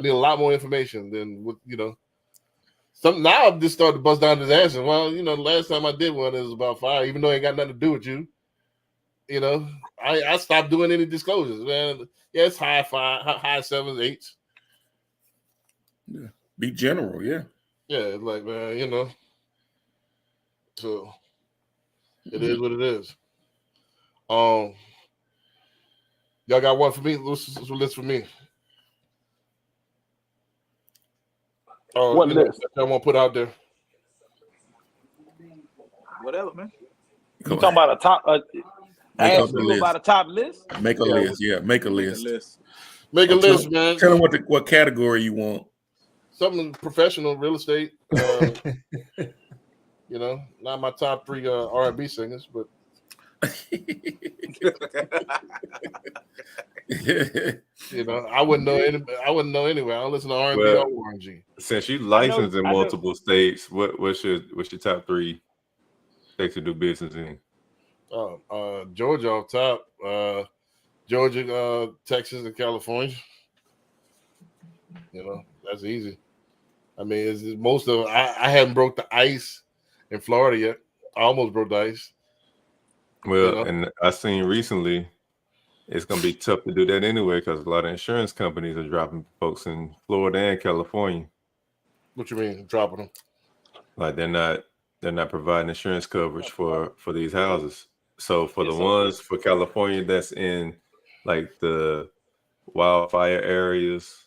need a lot more information than what now I've just started to bust down his ass. And well, the last time I did one, it was about 5, even though it ain't got nothing to do with you. You know, I stopped doing any disclosures, man. Yeah, it's high 7s, 8s. Yeah. Be general, yeah. Yeah, like, man, so it is what it is. Y'all got one for me? What's the list for me? What list? I want to put out there. Whatever, man. You talking about a top? Ask you about a top list? Make a list, yeah. Make a list. Make a list, man. Tell them what category you want. Something professional, real estate. Not my top 3 R&B singers, but I wouldn't know anyway. I don't listen to R&B or R&G. Since you licensed in multiple states, what's your top 3 states to do business in? Georgia off top. Georgia, Texas, and California. That's easy. I mean, it's most of I haven't broke the ice in Florida yet. I almost broke the ice. Well, and I seen recently it's gonna be tough to do that anyway because a lot of insurance companies are dropping folks in Florida and California. What you mean dropping them? Like they're not providing insurance coverage for these houses. So for the ones for California that's in like the wildfire areas,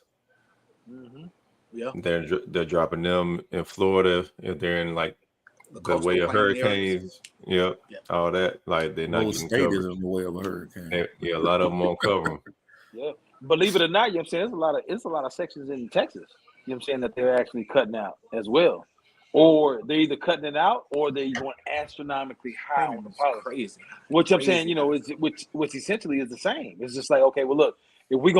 yeah, they're dropping them in Florida if they're in like the way of hurricanes, all that. Like they're not getting covered. Is in the way of a hurricane. A lot of them won't cover them. Yeah, believe it or not, I'm saying it's a lot of sections in Texas. I'm saying that they're actually cutting out as well, or they're either cutting it out or they're going astronomically high on the policy. Crazy. Which I'm saying, which essentially is the same. It's just like, okay, well, look, if we're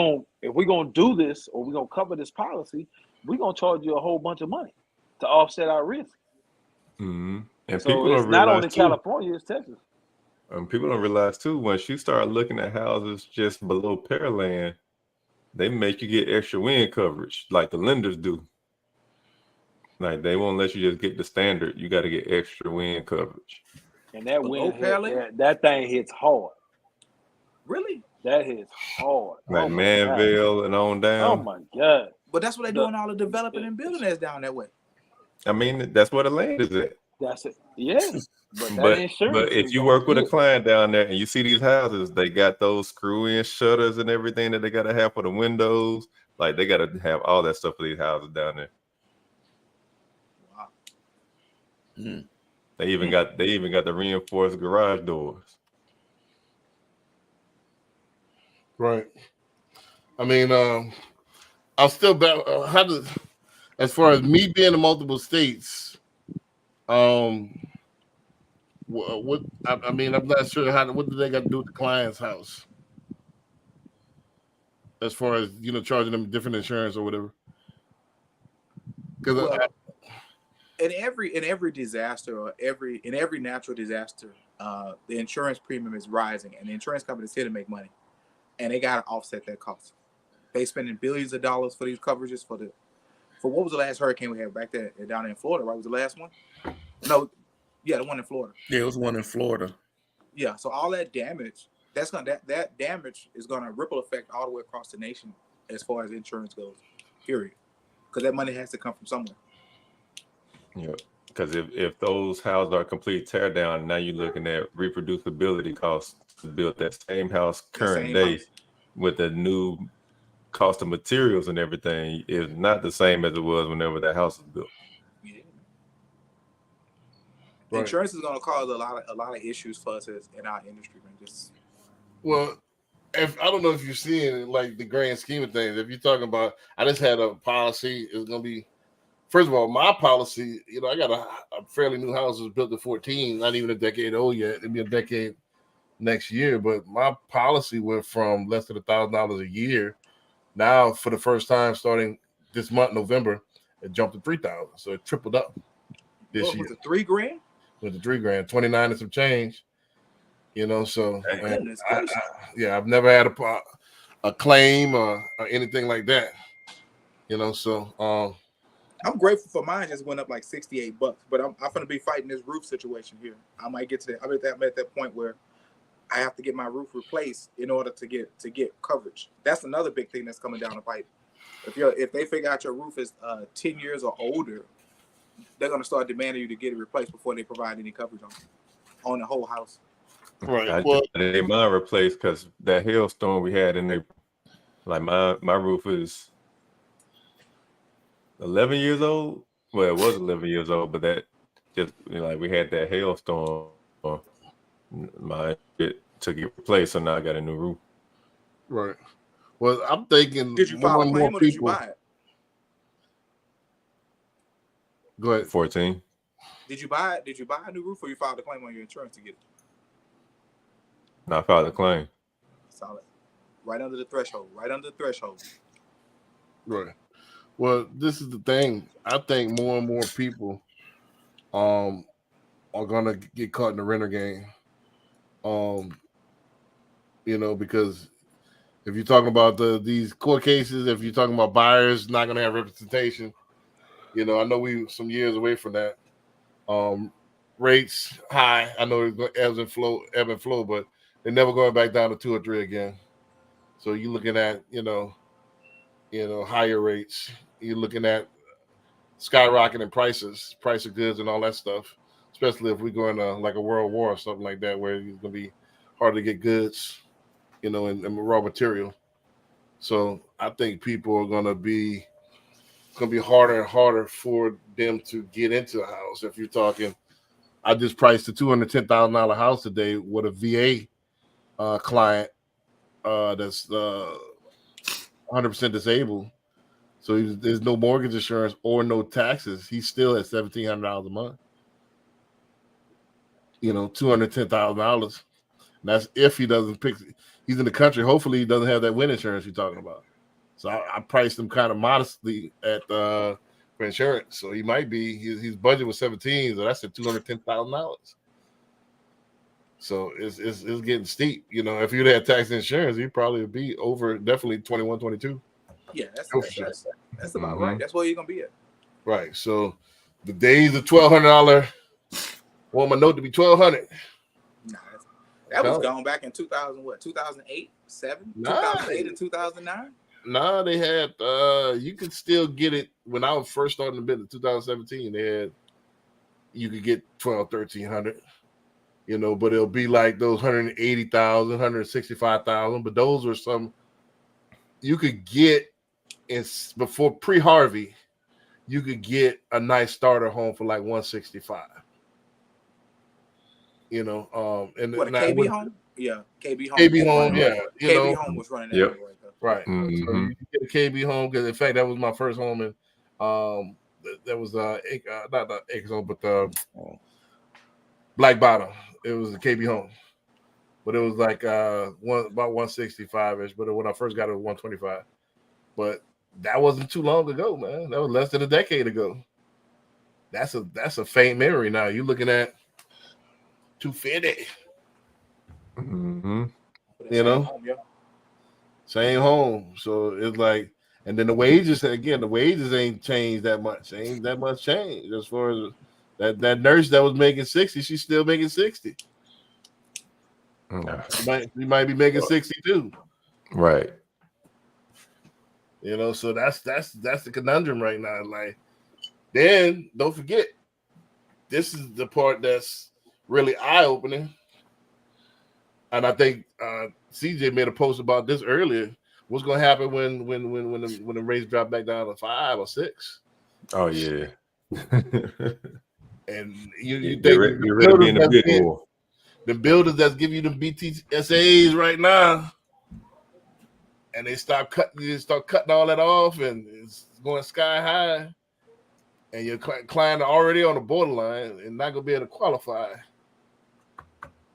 gonna do this or we're gonna cover this policy, we're gonna charge you a whole bunch of money to offset our risk. Mm-hmm. And so people it's don't not realize only too, California, it's Texas. People don't realize too, once you start looking at houses just below Pearland, they make you get extra wind coverage, like the lenders do. Like they won't let you just get the standard. You got to get extra wind coverage. And that wind, that thing hits hard. Really? That hits hard. Like Manville and on down. Oh my God! But that's what they're doing all the developing and building that's down that way. I mean, that's where the land is at. That's it. Yeah. But if you work with a client down there and you see these houses, they got those screw-in shutters and everything that they got to have for the windows. Like they got to have all that stuff for these houses down there. Wow. They even got the reinforced garage doors. Right. I mean, I'll still bet. As far as me being in multiple states, what I mean, I'm not sure what do they got to do with the client's house as far as charging them different insurance or whatever. Because Well, in every disaster or in every natural disaster, the insurance premium is rising, and the insurance companies here to make money, and they got to offset that cost. They spending billions of dollars for these coverages for what was the last hurricane we had back there down in Florida? Right, was the last one? No, yeah, the one in Florida. Yeah, it was one in Florida. Yeah, so all that damage, that damage is gonna ripple effect all the way across the nation as far as insurance goes. Period. Because that money has to come from somewhere. Yeah, because if those houses are complete tear down, now you're looking at reproducibility costs to build that same house current day with the new cost of materials and everything is not the same as it was whenever that house was built. Yeah. Right. Insurance is going to cause a lot of issues for us in our industry, man. Well, if I don't know if you're seeing like the grand scheme of things. If you're talking about, I just had a policy. It's going to be, first of all, my policy. I got a fairly new house. It was built in 14, not even a decade old yet. It'll be a decade next year. But my policy went from less than $1,000 a year. Now, for the first time, starting this month, November, it jumped to $3,000. So it tripled up this year. Was it $3,000? With the $3,000, 29 and some change. So I've never had a claim or anything like that. So I'm grateful for mine. Just went up like $68, but I'm gonna be fighting this roof situation here. I might get to that. I'm at that point where I have to get my roof replaced in order to get coverage. That's another big thing that's coming down the pipe. If they figure out your roof is 10 years or older, they're gonna start demanding you to get it replaced before they provide any coverage on the whole house. right. I just had mine replaced because that hailstorm we had in there. Like my roof is 11 years old. Well, it was 11 years old, but that just like we had that hailstorm. My it took it replaced, so now I got a new roof. Right. Well, I'm thinking. Did you file a claim or did you buy it? Go ahead. 14. Did you buy it? Did you buy a new roof or you filed a claim on your insurance to get it? No, I filed a claim. Solid. Right under the threshold. Right. Well, this is the thing. I think more and more people are gonna get caught in the renter game. Because if you're talking about these court cases, if you're talking about buyers not gonna have representation, I know we some years away from that. Rates high. I know it's going to ebb and flow, but they're never going back down to 2 or 3 again. So you're looking at higher rates. You're looking at skyrocketing price of goods and all that stuff. Especially if we go into like a world war or something like that, where it's going to be hard to get goods, and raw material. So I think people are going to be harder and harder for them to get into a house. If you're talking, I just priced a $210,000 house today with a VA client that's 100% disabled. So there's no mortgage insurance or no taxes. He's still at $1,700 a month. $210,000. That's if he doesn't pick. He's in the country. Hopefully, he doesn't have that wind insurance you're talking about. So I priced him kind of modestly for insurance. So he might be his budget was 17, so that's at $210,000. So it's getting steep. If you'd had tax insurance, he'd probably be over definitely 21, 22. Yeah, that's about right. That's where you're gonna be at. Right. So the days of $1,200, want my note to be $1,200. Nah, that was gone back in 2008, 7, 2008 and 2009. Nah, they had you could still get it when I was first starting the business, 2017. You could get 1,200, $1,300, but it'll be like those 180,000, 165,000. But those were some you could get before pre-Harvey. You could get a nice starter home for like 165. And what, a KB home? Yeah, KB Home. KB Home, yeah, you KB know, Home was running that Yep. right there. right. So Mhm. you get a KB Home because, in fact, that was my first home, and that was not the Acres Home, but Black Bottom. It was a KB Home, but it was like about 165ish. But when I first got it, it was 125. But that wasn't too long ago, man. That was less than a decade ago. That's a faint memory now. You're looking at 250. Mhm. But You know? Home, yeah. Same home. So it's like, and then the wages ain't changed that much. Ain't that much change as far as that nurse that was making 60, she's still making 60. Yeah. You might be making 62. Right. You know, so that's the conundrum right now. Like, then don't forget, this is the part that's really eye-opening. And I think CJ made a post about this earlier. What's going to happen when the rates drop back down to 5 or 6? Oh yeah. And you Get think ready to be in the bid war. the builders that's giving you the BTSAs right now, and they start cutting all that off, and it's going sky high, and your client are already on the borderline and not gonna be able to qualify.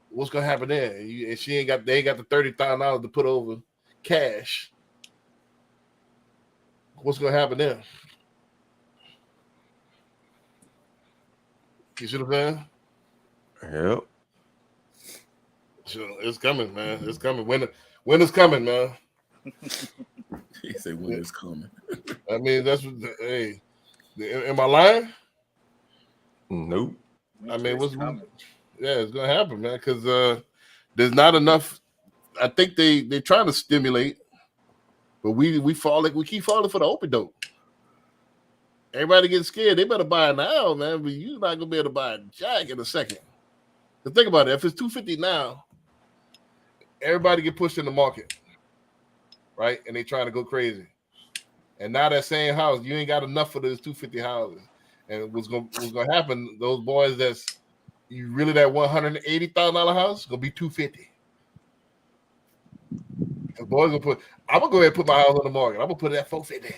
What's gonna happen there? And they ain't got the $30,000 to put over cash. What's gonna happen there? You see what I'm saying? Yep. So it's coming, man. It's coming. When it's coming, man. He said when it's coming. I mean, that's what. Hey, am I lying? Nope. I mean, It's coming. Yeah, it's gonna happen, man. Because there's not enough. I think they're trying to stimulate, but we keep falling for the open dope. Everybody gets scared. They better buy it now, man. But you're not gonna be able to buy a jack in a second. But think about it. If it's $250 now, everybody get pushed in the market, right? And they trying to go crazy. And now that same house, you ain't got enough for those 250 houses. And what's gonna happen? Those boys that's you really that $180,000 house gonna be 250. The boys gonna put. I'm gonna go ahead and put my house on the market. I'm gonna put it at 450.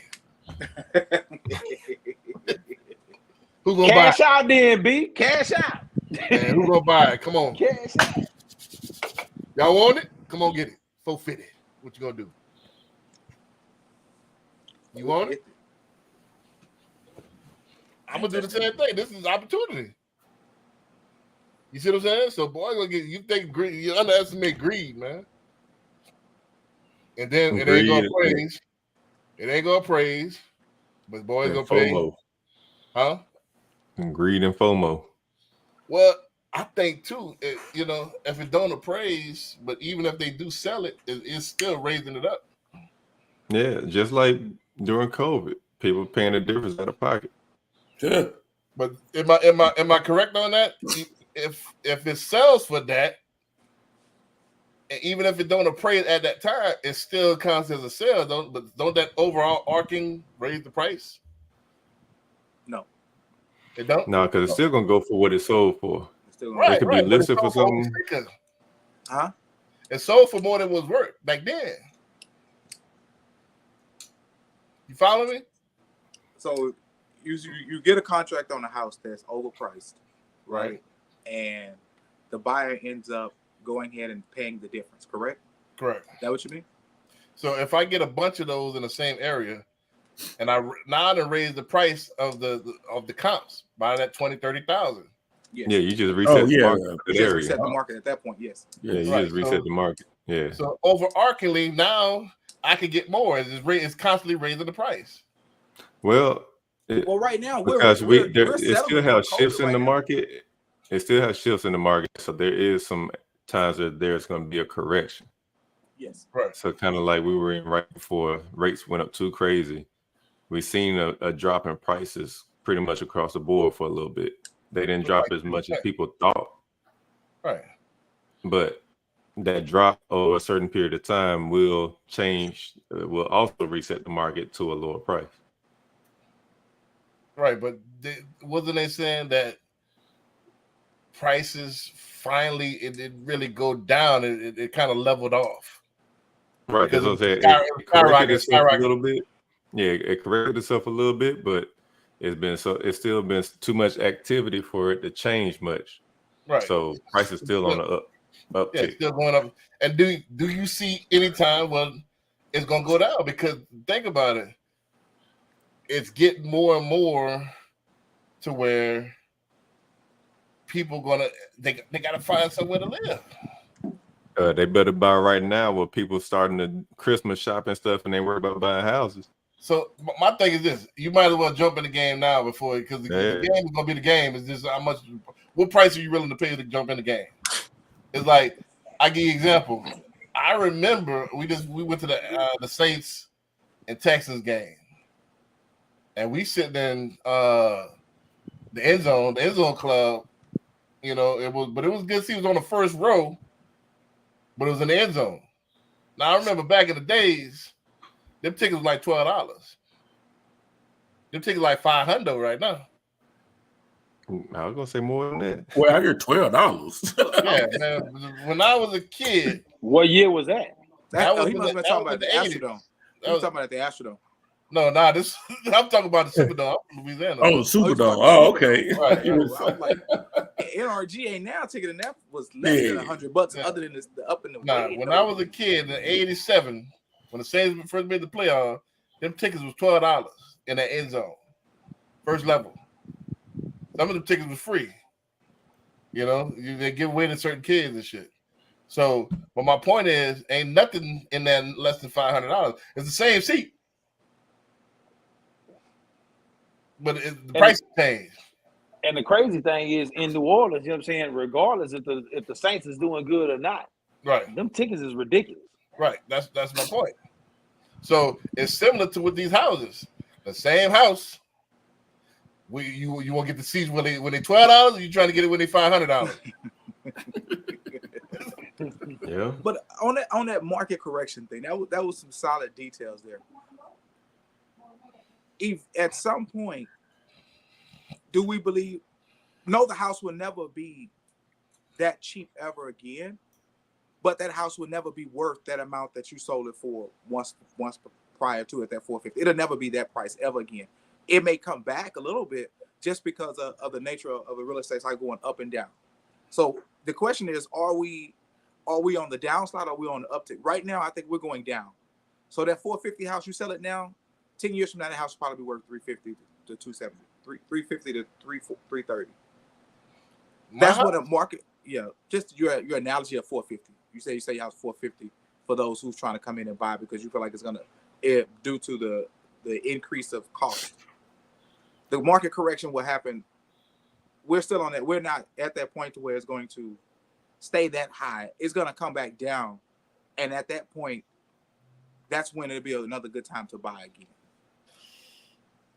Who gonna Cash buy out, then B. Cash out. it? Man, who gonna buy it? Come on, Cash out. y'all want it? Come on, get it. 450. What you gonna do? You want it? I'm gonna do the same thing. This is opportunity. You see what I'm saying? So boys gonna get you think greed, you underestimate greed, man. And then it ain't gonna praise. It ain't gonna praise, but boys And gonna pay. FOMO. Huh? And greed and FOMO. Well, I think too, if it don't appraise, but even if they do sell it, it's still raising it up. Yeah, just like during COVID, people paying the difference out of pocket. Yeah. But am I correct on that? If it sells for that, and even if it don't appraise at that time, it still counts as a sale. Don't that overall arcing raise the price? No. It don't. No, because it's still gonna go for what it sold for. It's still Right, It could be right. But listed for something. Huh? It sold for more than was worth back then. You follow me? So you get a contract on a house that's overpriced, right? And the buyer ends up going ahead and paying the difference, correct? Correct. Is that what you mean? So if I get a bunch of those in the same area, and I raise the price of the comps by that 20, 30,000. Yes. Yeah, you just reset the market for You that just area. reset the market at that point, yes. Yeah, you Right, just reset the market. Yeah. So overarchingly, now I can get more. It's constantly raising the price. Well, Well, right now because we're it still settling has for shifts COVID in the right now. market. It still has shifts in the market. So there is some times that there's going to be a correction. Yes. Right. So kind of like we were in right before rates went up too crazy. We've seen a drop in prices pretty much across the board for a little bit. They didn't drop as much as people thought. Right. But that drop over a certain period of time will change, will also reset the market to a lower price. Right. But wasn't they saying that prices finally it didn't really go down. It kind of leveled off. Right. That's Because what I said. it It corrected itself a skyrocketed. little bit. Yeah, it corrected itself a little bit, but it's still been too much activity for it to change much. Right. So price is still on the uptick. Yeah, it's still going up. And do you see any time when it's gonna go down? Because think about it, it's getting more and more to where people they gotta find somewhere to live. They better buy right now with people starting to Christmas shop and stuff, and they worry about buying houses. So my thing is this: you might as well jump in the game now before, because the game is gonna be the game. It's just what price are you willing to pay to jump in the game? It's like, I give you an example. I remember we went to the Saints and Texans game, and we sitting in the end zone club. You know, it was good. See, it was on the first row, but it was in the end zone. Now I remember back in the days, them tickets was like $12. Them tickets like $500 right now. I was gonna say more than that. Well, I hear $12. Yeah, man. When I was a kid, What year was that? He must have been talking about the Astrodome. He was talking about the Astrodome. No, this I'm talking about the Superdome. I'm from Louisiana. Oh, the Superdome. Oh, okay. Right. I was like, NRGA now ticket in that was less than $100, other than the up in the way. When I was a kid in '87, when the Saints first made the playoff, them tickets was $12 in the end zone, first level. Some of the tickets was free. You know, they give away to certain kids and shit. So, but my point is, ain't nothing in that less than $500. It's the same seat, but the price changed. And the crazy thing is, in New Orleans, you know what I'm saying, regardless if the Saints is doing good or not, right? Them tickets is ridiculous. Right. That's my point. So it's similar to with these houses. The same house. You want to get the seats when they $12, or you trying to get it when they $500? Yeah. But on that market correction thing, that was some solid details there. If at some point, do we believe? No, the house will never be that cheap ever again, but that house will never be worth that amount that you sold it for once prior to it, that $450. It'll never be that price ever again. It may come back a little bit just because of the nature of the real estate cycle going up and down. So the question is, are we on the downside or are we on the uptick? Right now, I think we're going down. So that $450 house, you sell it now, 10 years from now, the house will probably be worth $350 to $270, $350 to $330. That's what a market. Yeah, just your analogy of $450. You say your house $450 for those who's trying to come in and buy because you feel like it's gonna due to the increase of cost. The market correction will happen. We're still on that. We're not at that point to where it's going to stay that high. It's going to come back down, and at that point, that's when it'll be another good time to buy again.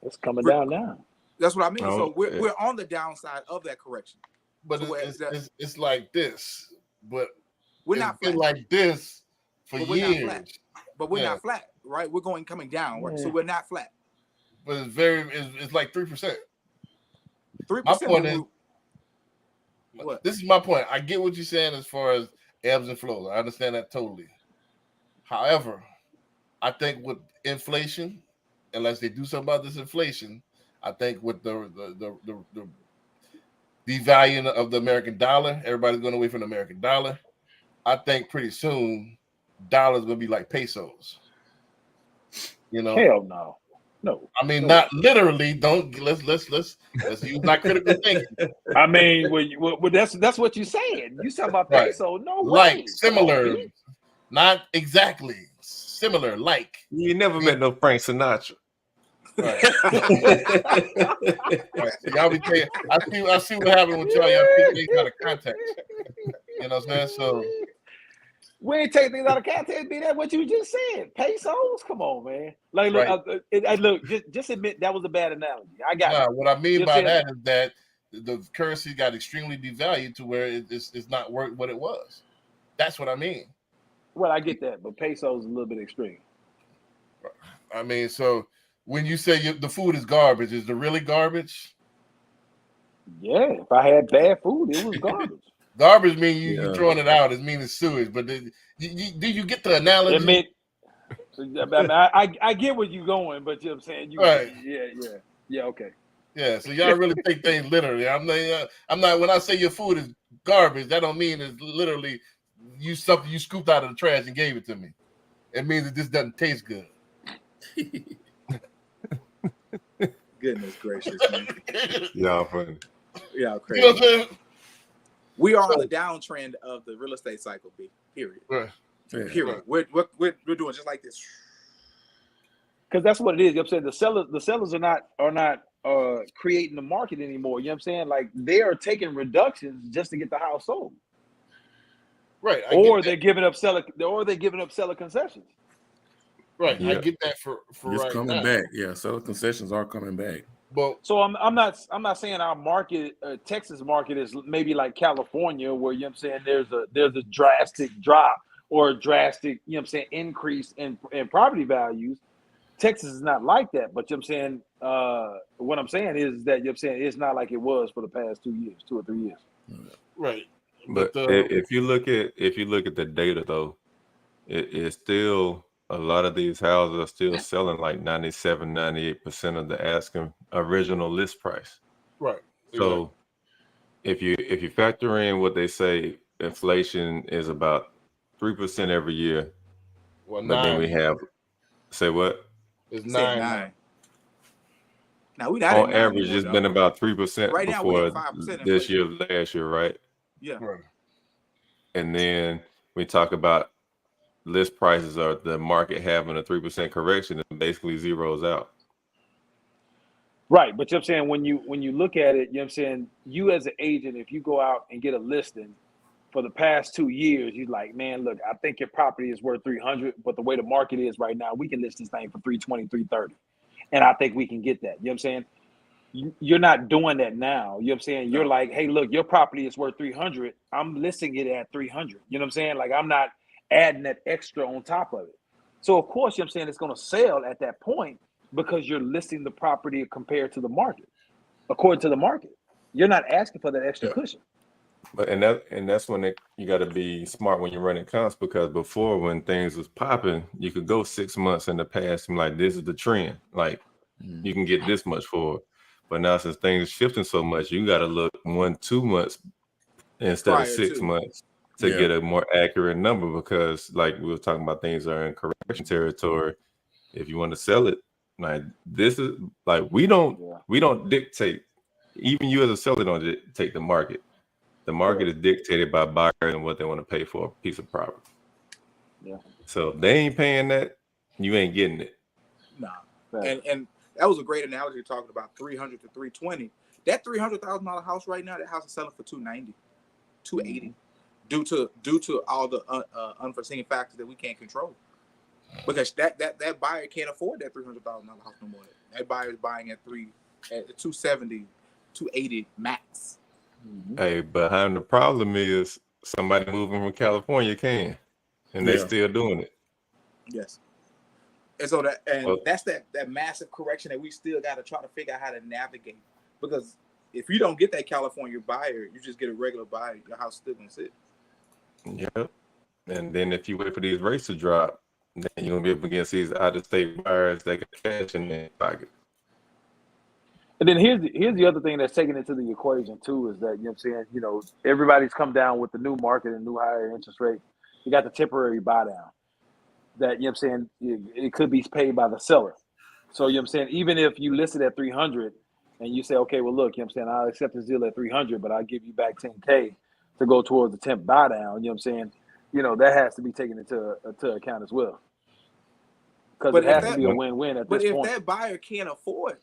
It's coming down now. That's what I mean. Oh, so we're on the downside of that correction. But So it's like this. But we're not been flat. like this for But we're years. not flat. But we're not flat, right? We're coming down, right? So we're not flat. But it's like 3%. 3%. My point is, what? This is my point. I get what you're saying as far as ebbs and flows. I understand that totally. However, I think with inflation, unless they do something about this inflation, I think with the devaluing of the American dollar, everybody's going away from the American dollar. I think pretty soon, dollar's going to be like pesos. You know? Hell no. No. I mean, not literally. Let's use not critical thinking. I mean, well, that's what you're saying. You talking about Right. peso? No way. Like similar, not exactly similar. Like You never met no Frank Sinatra. right. Right. So y'all be paying. I see what happened with y'all. Y'all take things out of context. You know what I'm saying? So we ain't take things out of context. Be that what you just said? Pesos? Come on, man. Like, look, just admit that was a bad analogy. I got it. what I mean Just by saying. that is that the currency got extremely devalued to where it's not worth what it was. That's what I mean. Well, I get that, but pesos is a little bit extreme. I mean, so when you say the food is garbage, is it really garbage? Yeah, if I had bad food, it was garbage. Garbage mean you Yeah. throwing it out. It means it's sewage. But do you get the It analogy? meant I get where you're going, but you know what I'm saying? Right. Yeah, okay. Yeah, so y'all really take things literally. I'm not. When I say your food is garbage, that don't mean it's literally something you scooped out of the trash and gave it to me. It means that this doesn't taste good. Goodness gracious, man. Y'all funny. Yeah, You know what I'm crazy. saying? We are on the downtrend of the real estate cycle, B. Period. Right. Yeah. Period. We're doing just like this. Because that's what it is. You know what I'm saying? The sellers are not creating the market anymore. You know what I'm saying? Like they are taking reductions just to get the house sold. Right. Or they're giving up seller concessions. Right. Yeah. I get that for It's right coming now. back. Yeah, so concessions are coming back. But So I'm not saying our market, Texas market, is maybe like California, where you know what I'm saying there's a drastic drop or a drastic, you know what I'm saying, increase in property values. Texas is not like that, but you know what I'm saying, what I'm saying is that you know what I'm saying it's not like it was for the past 2 or 3 years. right. But if you look at the data though, it's still a lot of these houses are still selling like 97-98% of the asking original list price. Right. So if you factor in what they say inflation is about 3% every year, Well, but then we have say what? It's He said 9. Now we not On at 9 average, anymore, it's though. been about 3% Right now, we before at 5% this year, inflation. last year, right? Yeah. Right. And then we talk about list prices are the market having a 3% correction and basically zeroes out. Right, but you know what I'm saying when you look at it, you know what I'm saying, you as an agent, if you go out and get a listing for the past 2 years, you're like, man, look, I think your property is worth 300, but the way the market is right now, we can list this thing for 320, 330. And I think we can get that. You know what I'm saying? You're not doing that now. You know what I'm saying? You're like, hey, look, your property is worth 300. I'm listing it at 300. You know what I'm saying? Like I'm not adding that extra on top of it. So of course, you know what I'm saying, it's going to sell at that point because you're listing the property compared to the market, according to the market. You're not asking for that extra cushion. But that's when you got to be smart when you're running comps, because before, when things was popping, you could go 6 months in the past and like, this is the trend. Like you can get this much for it. But now since things are shifting so much, you got to look 1-2 months instead Prior of 6 to. months to Yeah. get a more accurate number, because like we were talking about, things are in correction territory. If you want to sell it, like this is like we don't dictate. Even you as a seller don't dictate the market. The market is dictated by buyers and what they want to pay for a piece of property. Yeah. So if they ain't paying that, you ain't getting it. Nah. Right. And that was a great analogy talking about 300 to 320. That $300,000 house right now, that house is selling for 290, 280, due to all the unforeseen factors that we can't control. Because that buyer can't afford that $300,000 house no more. That buyer is buying at 270, 280 max. Hey, but the problem is somebody moving from California can, and they still doing it. Yes. And so that's that massive correction that we still got to try to figure out how to navigate. Because if you don't get that California buyer, you just get a regular buyer, your house still gonna sit. Yep. And then if you wait for these rates to drop, then you're gonna be up against these out-of-state buyers that can cash in their pocket. And then here's the other thing that's taken into the equation too, is that, you know what I'm saying, you know, everybody's come down with the new market and new higher interest rate. You got the temporary buy down that, you know what I'm saying, it could be paid by the seller. So, you know what I'm saying, even if you listed at 300 and you say, okay, well, look, you know what I'm saying, I'll accept this deal at 300, but I'll give you back 10K to go towards the temp buy down, you know what I'm saying, you know, that has to be taken into account as well. Because it has to be a win-win at this point. But if that buyer can't afford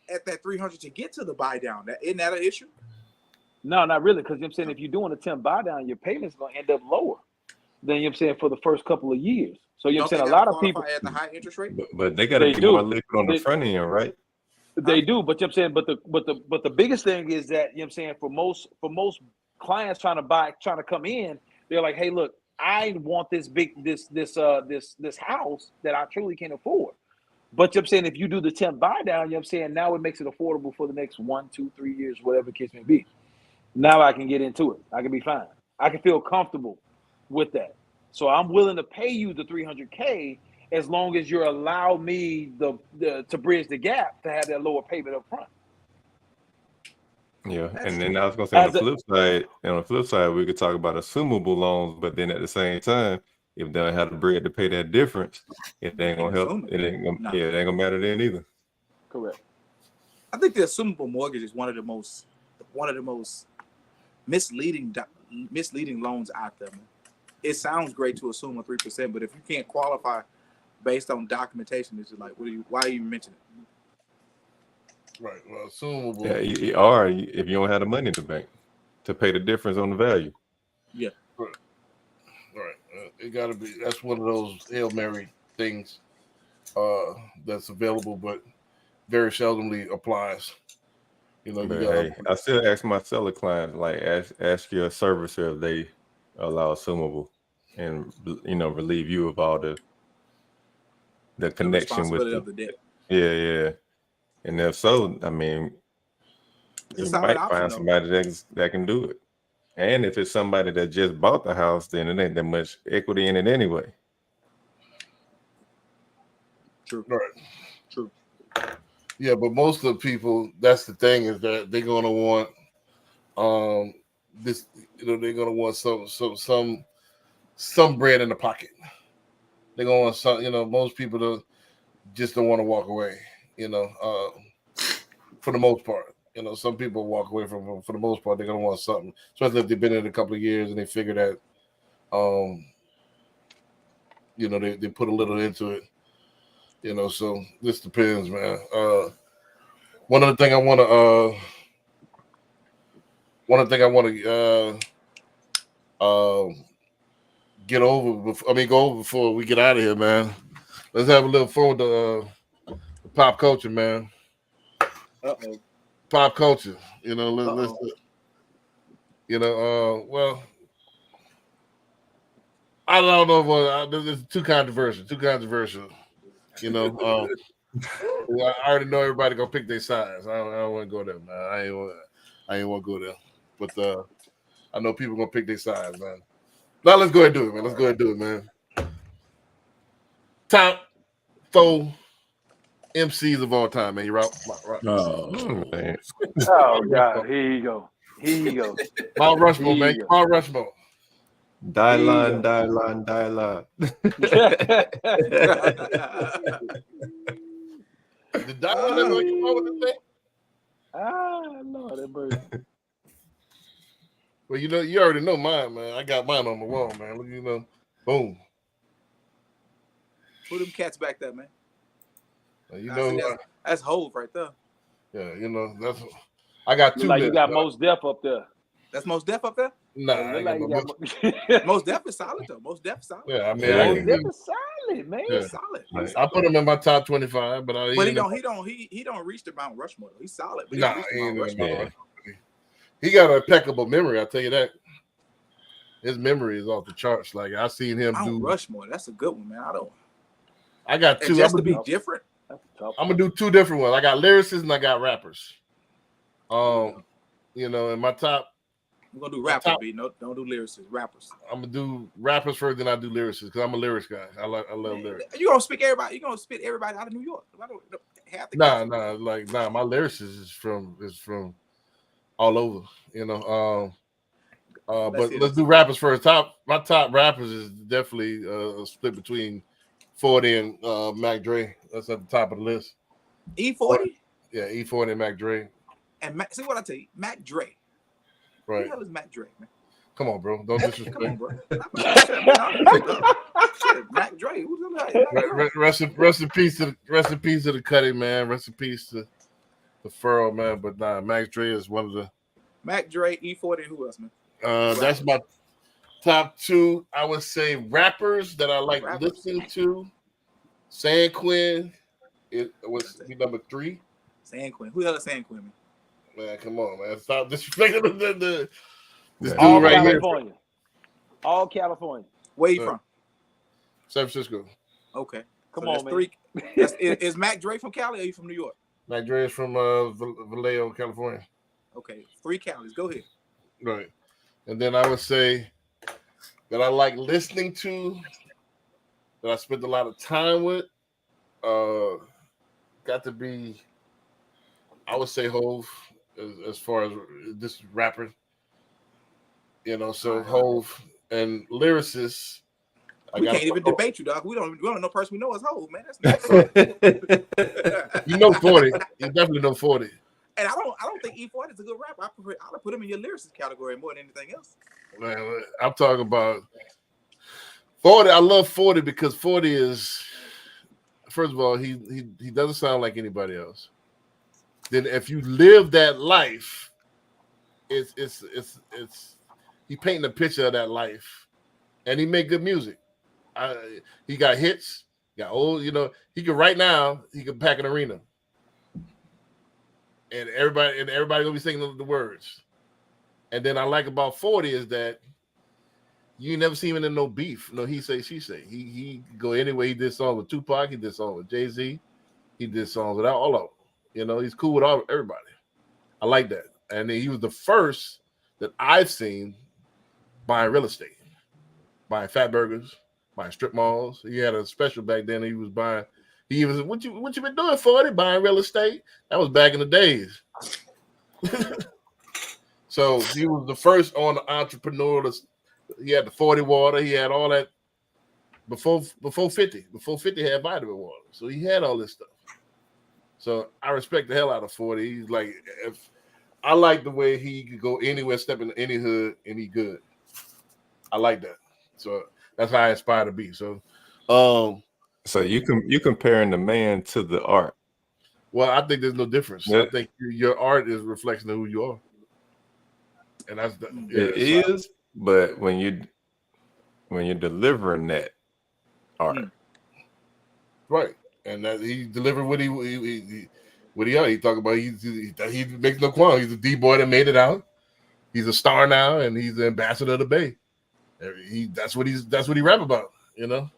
at that 300 to get to the buy down, isn't that an issue? No, not really, because you know what I'm saying, if you're doing a temp buy down, your payment's going to end up lower than, you know what I'm saying, for the first couple of years. So you know what I'm saying, a lot of people at the high interest rate. But they got to be more liquid on the front end, right? They do, but you know what I'm saying, but the biggest thing is that, you know what I'm saying, for most clients trying to come in, they're like, hey, look, I want this house that I truly can't afford. But I'm saying if you do the 10 buy down, I'm saying now it makes it affordable for the next 1, 2, 3 years, whatever the case may be. Now I can get into it. I can be fine. I can feel comfortable with that. So I'm willing to pay you the $300K as long as you allow me to bridge the gap to have that lower payment up front. Yeah, and then I was gonna say on the flip side, we could talk about assumable loans, but then at the same time, if they don't have the bread to pay that difference, it ain't gonna help. It ain't gonna matter then either. Correct. I think the assumable mortgage is one of the most misleading loans out there, man. It sounds great to assume a 3%, but if you can't qualify based on documentation, it's just like, why are you mentioning it? Right. Well, assumable. Yeah, or if you don't have the money in the bank to pay the difference on the value. Yeah. Right. It got to be. That's one of those Hail Mary things that's available, but very seldomly applies. You know, I still ask my seller clients, like, ask your servicer if they allow assumable, and relieve you of all the connection with of the debt. Yeah. And if so, I mean, you might find somebody that can do it. And if it's somebody that just bought the house, then it ain't that much equity in it anyway. True. Right. True. Yeah, but most of the people, that's the thing, is that they're gonna want this. They're gonna want some bread in the pocket. They're gonna want some. Most people just don't want to walk away. For the most part. Some people walk away from them. For the most part, they're gonna want something, especially if they've been in a couple of years and they figure that, they put a little into it. So this depends, man. One other thing I want to get over. Go over before we get out of here, man. Let's have a little fun with the pop culture, man. Uh-oh. Pop culture, let's well, I don't know if it's too controversial. I already know everybody gonna pick their sides. I don't want to go there, man. I ain't want to go there, but I know people gonna pick their sides, man. Now let's go ahead and do it, man. Top 4 MCs of all time, man. You're right. Oh, man. Oh God, here you go. Mount Rushmore, man. Mount Rushmore. Dylan. Did Dylan ever come up with the thing? Lord, that bird. Well, you already know mine, man. I got mine on the wall, man. Boom. Who them cats back there, man? That's Hove right there. Yeah, that's. I got 2. Like you got Mos Def up there. That's Mos Def up there. Nah, Mos Def is solid though. Mos Def is solid. Yeah, Mos Def is solid, man. Yeah. Solid. I put him in my top 25, but he don't reach the Mount Rushmore though. He's solid. But he ain't Rushmore. He got an impeccable memory. I tell you that. His memory is off the charts. Like I seen him do Rushmore. That's a good one, man. I got 2. Just to be different. I'm gonna do 2 different ones. I got lyricists and I got rappers. In my top. I'm gonna do rappers, B. No, don't do lyricists. Rappers. I'm gonna do rappers first, then I do lyricists because I'm a lyrics guy. I love lyrics. You gonna spit everybody? You gonna spit everybody out of New York? My lyricist is from all over. But let's do rappers first. My top rappers is definitely a split between 40 and Mac Dre. That's at the top of the list. E40? Yeah, E40 and Mac Dre. And see what I tell you, Mac Dre. Right. Who the hell is Mac Dre, man? Come on, bro. Don't disrespect. Come on, bro. Mac Dre. Who's the Rest in peace to the Cutting, man. Rest in peace to the Furrow, man. But nah, Mac Dre is one of the. Mac Dre, E40, and who else, man? That's my top 2. I would say rappers that I like listening to. San Quinn. It was number 3. San Quinn. Who the hell is San Quinn, man? Man, come on, man. Stop disrespecting this dude All right California. here. All California. Where you from? San Francisco. Okay. Come So on, that's man. 3. Is Mac Dre from Cali or are you from New York? Mac Dre is from Vallejo, California. Okay, 3 Calis. Go ahead. Right. And then I would say that I like listening to, that I spent a lot of time with, got to be, I would say Hove, as far as this rapper. You know, so Hove and lyricists. We can't even debate you, dog. We don't know person we know as Hove, man. That's not You know 40. You definitely know 40. And I don't think E40 is a good rapper. I'd put him in your lyricist category more than anything else. Man, I'm talking about 40. I love 40 because 40 is, first of all, he doesn't sound like anybody else. Then if you live that life, it's he painting a picture of that life, and he make good music. He got hits, got old. You know, he could right now. He could pack an arena, and everybody gonna be singing the words. And then I like about 40 is that you never see him in no beef. No, he say, she say. He go anyway. He did songs with Tupac. He did songs with Jay-Z. He did songs with all of them. You know, he's cool with everybody. I like that. And he was the first that I've seen buying real estate, buying fat burgers, buying strip malls. He had a special back then. He was buying. He was, what you been doing, 40? Buying real estate? That was back in the days. So he was the first on the entrepreneur. He had the 40 water. He had all that before 50. Before 50 had vitamin water. So he had all this stuff. So I respect the hell out of 40. He's like, I like the way he could go anywhere, step in any hood, and he good. I like that. So that's how I aspire to be. So, So you comparing the man to the art. well, I think there's no difference. Yeah. I think your art is a reflection of who you are, and that's It is, but when you're delivering that art, right. And that he delivered what he are. He talk about he makes no qualm. He's a D-boy that made it out. He's a star now, and he's the ambassador of the Bay. That's what he rap about, you know.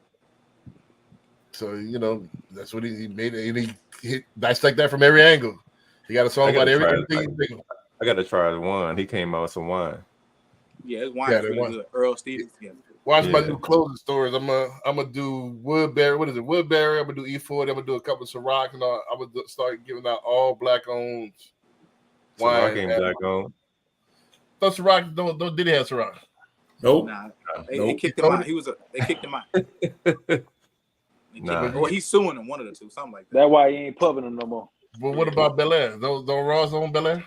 So you know that's what he made, and he dissect that from every angle. He got a song about everything. I got to try the one. He came out with some wine. Yeah, his wine's really good. Earl Stevens. Yeah. Watch my new closing stories. I'm gonna do Woodbury. What is it? Woodbury. I'm gonna do E40. I'm gonna do a couple of Ciroc, and I'm gonna start giving out all black-owned wine. Ciroc ain't black-owned. No, Ciroc. Don't did he have Ciroc? Nope. Nah, they kicked him out. They kicked him out. Nah. Well, he's suing them, one of the two, something like that. That's why he ain't pubbing them no more. But what about Bel Air? Don't Ross own Bel Air?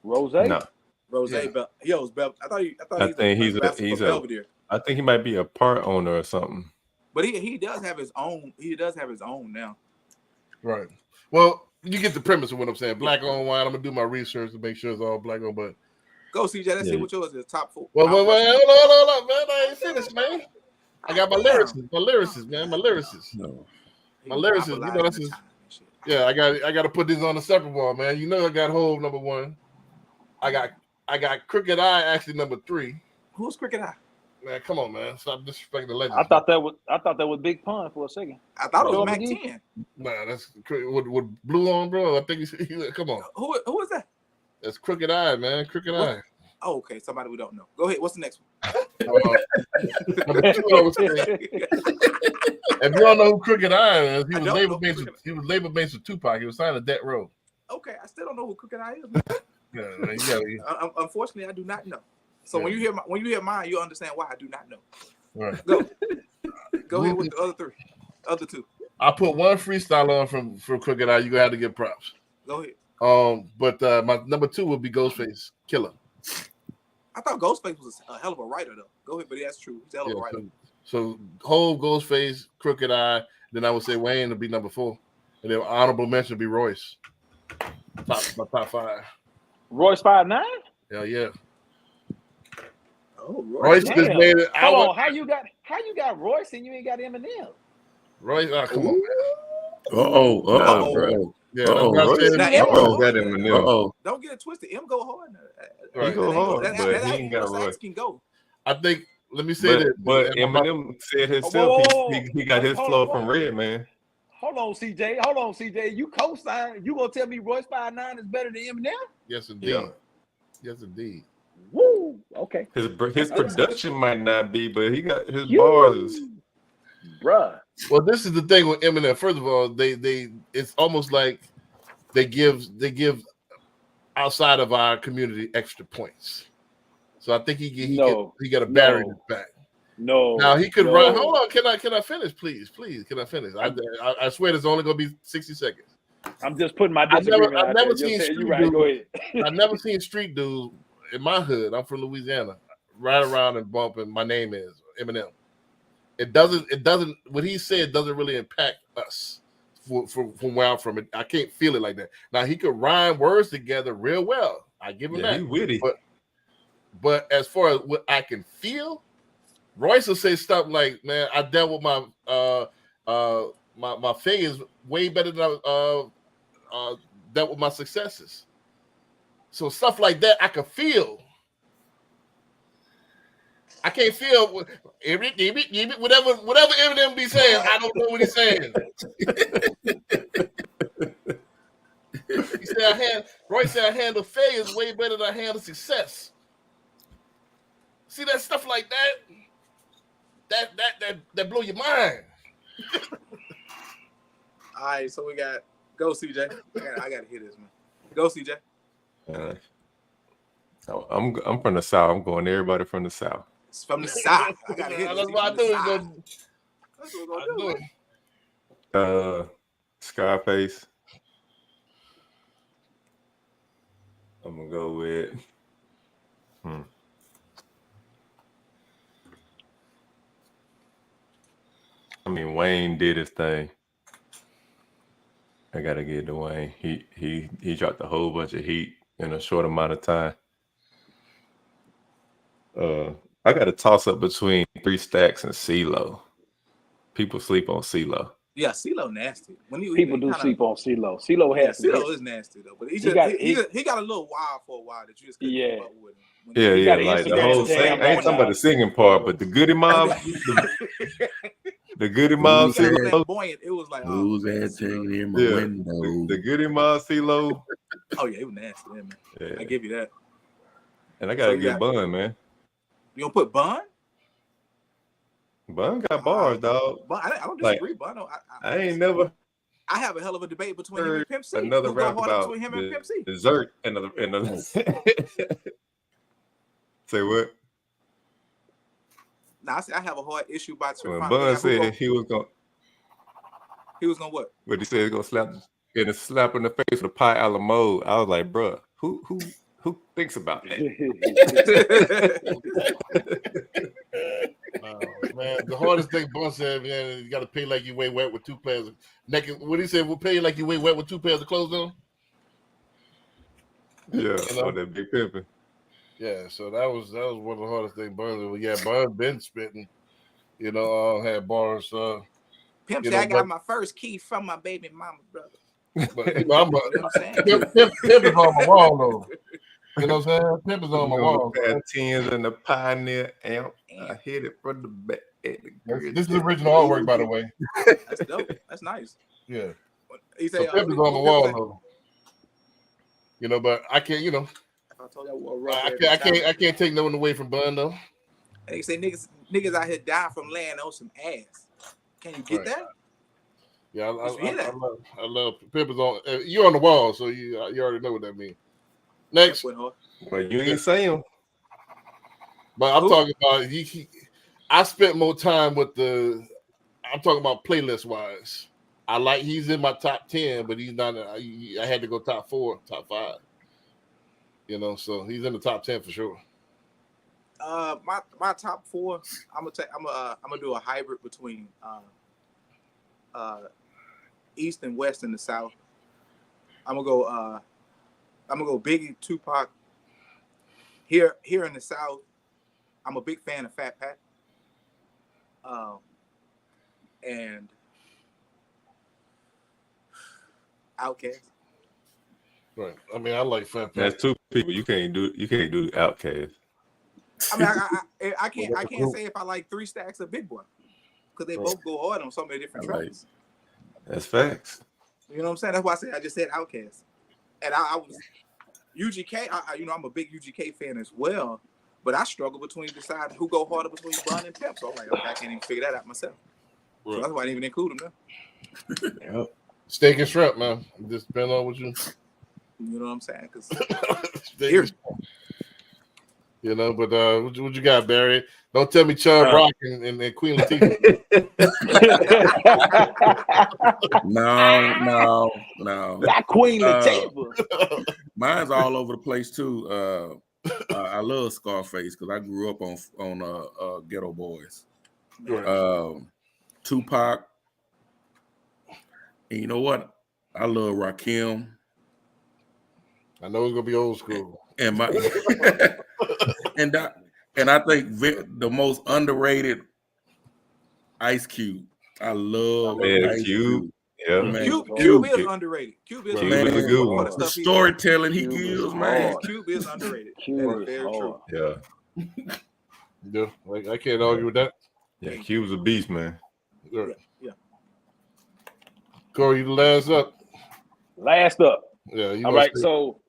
Rose? No. Rose, Yeah. he owes Bel. I think he's Belvedere. I think he might be a part owner or something. But he does have his own. He does have his own now. Right. Well, you get the premise of what I'm saying. Black-owned wine. I'm gonna do my research to make sure it's all black-owned. But Go CJ. Let's see what yours is. Top 4. well, hold on, man. I ain't finished, man. I got my lyricists, man. My lyricists. No. My lyricists, you know, that's just, yeah. I got to put this on a separate wall, man. You know, I got Hove number 1. I got Crooked Eye actually number 3. Who's Crooked Eye? Man, come on, man. Stop disrespecting the legend. I thought that was Big Pun for a second. I thought it was Joe Mac McGee? 10. Nah, that's with blue on, bro. I think he's come on. Who is that? That's Crooked Eye, man. Crooked Eye. Oh, okay. Somebody we don't know. Go ahead. What's the next one? Number 2, I would say, if you don't know who Crooked Eye is, he was label mates with Tupac. He was signed to Death Row. Okay, I still don't know who Crooked Eye is. Yeah, man, yeah. Unfortunately, I do not know. So Yeah. when you hear mine, you'll understand why I do not know. Right. Go ahead with the other two. I put one freestyle on from Crooked Eye. You gonna have to give props. Go ahead. But my number 2 would be Ghostface Killer. I thought Ghostface was a hell of a writer, though. Go ahead, but that's true. He's a hell of a writer. So Hove, Ghostface, Crooked Eye. Then I would say Wayne would be number 4, and then honorable mention would be Royce. My top 5. Royce 5'9"? Hell yeah. Oh, Royce just Damn. made it. Hold on, how you got Royce and you ain't got Eminem? Royce, come on, man. Bro. Yeah, Uh-oh, that's what I said. Now, M go got hard. him in there. Don't get it twisted. M go hard. Right. He go hard, That but he ain't ain't got Royce Royce. can go. I think let me say that. But Eminem said himself he got his flow from Redman. Hold on, CJ. You co-sign. You gonna tell me Royce 5'9" is better than Eminem? Yes, indeed. Yeah. Yes, indeed. Woo. Okay. His production might not be, but he got his bars. Bruh. Well, this is the thing with Eminem. First of all, they it's almost like they give outside of our community extra points. So I think he got a battery in his back. No. Now he could run. Hold on, can I finish, please? Can I finish? I swear there's only gonna be 60 seconds. I'm just putting my disagreement I've out never there. seen street You're right. Go ahead. I've never seen street dudes in my hood. I'm from Louisiana. Ride around and bumping. My name is Eminem. It doesn't. What he said doesn't really impact us from where I'm from. I can't feel it like that. Now he could rhyme words together real well. I give him that. He's witty. But as far as what I can feel, Royce will say stuff like, "Man, I dealt with my fingers way better than I dealt with my successes." So stuff like that, I can feel. I can't feel whatever Eminem be saying. I don't know what he's saying. Royce said I handle failures way better than I handle success. See that stuff like that blow your mind. All right, so we got go CJ. I gotta hear this, man. Go CJ. I'm from the South. I'm going everybody from the South. It's from the South. I gotta hear this. That's what I do. That's what we're gonna do. Scarface. I'm gonna go with. I mean, Wayne did his thing. I gotta get to Wayne. He dropped a whole bunch of heat in a short amount of time. I got a toss up between 3 Stacks and CeeLo. People sleep on CeeLo. Yeah, CeeLo nasty. People do sleep on CeeLo. CeeLo has CeeLo is nasty though, but he got a little wild for a while that you just couldn't keep up with him. Like the whole thing. I ain't talking about the singing part, but the Goody Mob, the Goody Mob, buoyant. It was like the Goody Mob, CeeLo. Oh yeah, it was nasty, man. Yeah. I give you that. And I gotta get Bun, man. You gonna put Bun? Bun got bars, dog. Bun, I don't disagree, Bun. I ain't never. I have a hell of a debate between him and Pimp C. Another rap about between him and Pimp C. Dessert. Another. Say what? Nah, I have a hard issue by when Bun said he was gonna what? But he said he was gonna slap in the face with a pie a la mode. I was like, bruh, who thinks about that? Man, the hardest thing Bun said, man, you got to pay like you weigh wet with 2 pairs of naked. What he said, we'll pay you like you weigh wet with 2 pairs of clothes on. Yeah, on that big pimping. Yeah, so that was one of the hardest things Bun did. Yeah, Bun been spitting, had bars. Pimp said I got my first key from my baby mama, brother. But Pimp is on my wall though. You know what I'm saying? Pimp is on my wall. Had 10s and the Pioneer amp. I hit it from the back. This is original artwork, by the way. That's dope. That's nice. Yeah. He said, Pimp is on the wall though. But I can't. I told you I can't take no one away from Bun though. They say niggas out here dying from laying on some ass. Can you get that? Yeah, I love Pimp is on. You're on the wall, so you already know what that means. Next, but you ain't saying. But I'm talking about I spent more time with I'm talking about playlist wise. He's in my top 10, but he's not. I had to go top 4, top 5. So he's in the top 10 for sure. My top 4. I'm gonna do a hybrid between East and West and the South. I'm gonna go Biggie, Tupac. Here in the South, I'm a big fan of Fat Pat. And Outkast. Right. I mean, I like Fat Pat. That's 2 people. You can't do Outkast. I mean, I can't say if I like 3 Stacks or Big Boy because they both go hard on so many different Right. tracks. That's facts. You know what I'm saying? That's why I just said Outkast, and I was UGK. I'm a big UGK fan as well, but I struggle between deciding who go harder between Bun and Pep. So I'm like, okay, I can't even figure that out myself. So that's why I didn't even include them there. Yep. Steak and shrimp, man. Just depend on what you. You know what I'm saying? Because Steak and shrimp. You know, but what you got, Barry? Don't tell me Chubb Rock and Queen Latifah. No. Not Queen Latifah. Mine's all over the place too. I love Scarface because I grew up on Ghetto Boys. Tupac. And you know what? I love Rakim. I know it's gonna be old school. And my and I think the most underrated Ice Cube. I love Ice Cube. Yeah, Man. Cube is underrated. Cube is Cube underrated. is a good one. The storytelling he Cube gives, is man. hard. Cube is underrated. Cube That is is very true. hard. Yeah, Yeah, like I can't argue with that. yeah. Cube's a beast, man. Yeah. Yeah. Corey, you the last up. Last up. Yeah, you All gonna right, say- so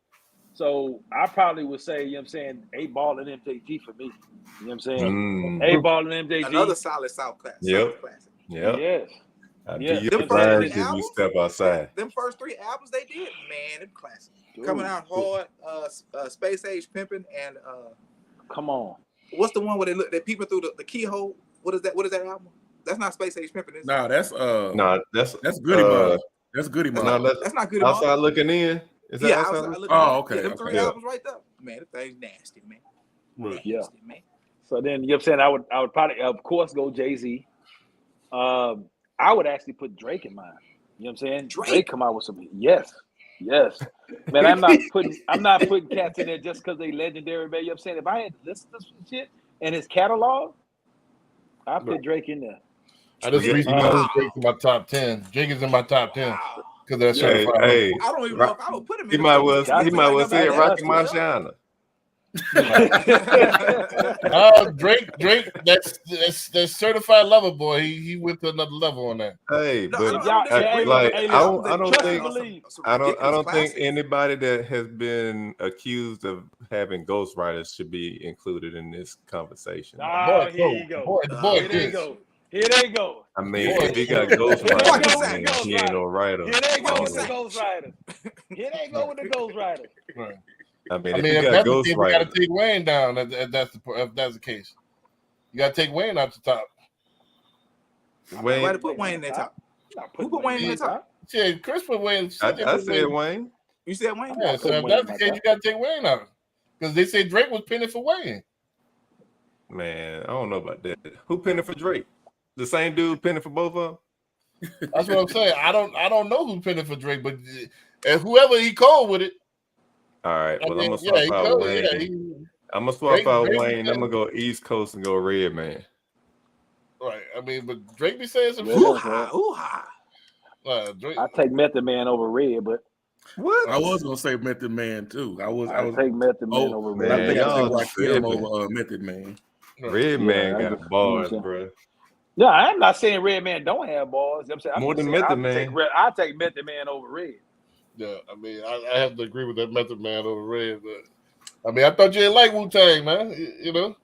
I probably would say, you know what I'm saying, 8 Ball and MJG for me. You know what I'm saying? Mm. 8 Ball and MJG. Another solid South class. Yep. South classic. Yep. Yes. I'd Yeah. be Them your first blind three if you albums? step outside. Them first 3 albums they did, man, them classic. Dude, Coming out hard, Space Age Pimpin' and Come on. what's the one where they're peeping through the keyhole? What is that? What is that album? That's not Space Age Pimpin'. No, that's No, that's Goody Mob. That's Goody That's Mob. not That's not good. outside looking in. Is that Yeah, outside? outside looking Oh, in. okay, Yeah, them okay. 3 Yeah. albums right there. Man, the thing's nasty, man. Yeah. Nasty, man. So then, you know what I'm saying, I would probably, of course, go Jay-Z. I would actually put Drake in mine. You know what I'm saying? Drake? Come out with some. Yes. Man, I'm not putting cats in there just because they legendary, man. You know what I'm saying? If I had to listen to some shit and his catalog, I put Drake in there. I just recently moved Drake to my top 10. Jake is in my top 10 Wow. because that's Hey, certified. hey, I don't even know if I would put him in. he the might top well 10. he might well say That's Rocky good. Marciano. Drake, that's certified lover boy. He went to another level on that. Hey, No, but I don't disagree with like that. I don't Trust think and believe. I don't think Classics. anybody that has been accused of having ghostwriters should be included in this conversation. Ah, here you go. Boy, the boy Here they is. go. Here they go. I mean, Boy, if he got Here ghostwriters, they go then with the he ain't no writer. Here they go with the I Ghost Rider. Here they go with the Ghost Rider. Right. mean, I if mean, he if got that's the case, we got to ghostwriters, take Wayne down. If that's the case, you got to take Wayne out the top. Wayne, Why to put Wayne in that top? Who put Wayne in that top? Yeah, Chris put Wayne. I said Wayne. You said Wayne? Yeah, so if that's the case, you got to take Wayne out because they say Drake was pinning for Wayne. Man, I don't know about that. Who penning for Drake? The same dude penning for both of them? That's what I'm saying. I don't know who pinning for Drake, but and whoever he called with it. All right. Well, I'm gonna swap he out called, Wayne. yeah, I'm gonna swap Drake- out Drake- Wayne. I'm gonna go East Coast and go Red Man. right. I mean, but Drake be saying some Yeah. shit. Ooh-ha, ooh-ha. Drake, I take Method Man over Red, but What? I was gonna say Method Man too. I was take Method Man over but I Man, think I y'all take Rakim tripping. over Method Man. Red Man Yeah, got the bars, yeah. bro. no, I'm not saying Red Man don't have balls. You know what I'm saying More I'm than saying Method Man. I take Method Man over Red. Yeah, I mean, I have to agree with that Method Man over Red, but I mean, I thought you didn't like Wu-Tang, man. You know,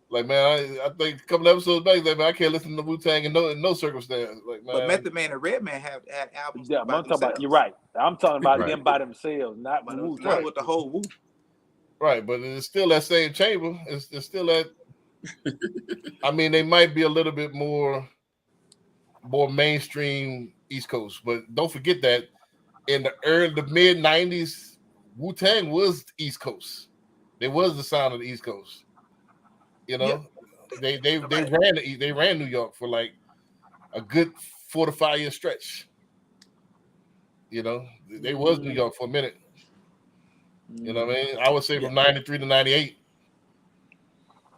like man, I think a couple episodes back, like, man, I can't listen to Wu-Tang in no circumstance. Like, man, But Method Man and Red Man had albums. Yeah, I'm by talking about. themselves. You're right. I'm talking about Right. them by themselves, not But with it was Wu-Tang. not with the whole Wu. right, but it's still that same chamber. It's still that. I mean, they might be a little bit more mainstream East Coast, but don't forget that in the mid '90s, Wu-Tang was East Coast. They was the sound of the East Coast. You know, they ran New York for like a good 4 to 5 year stretch. You know, they was New York for a minute. You know what I mean? I would say from '93 to '98.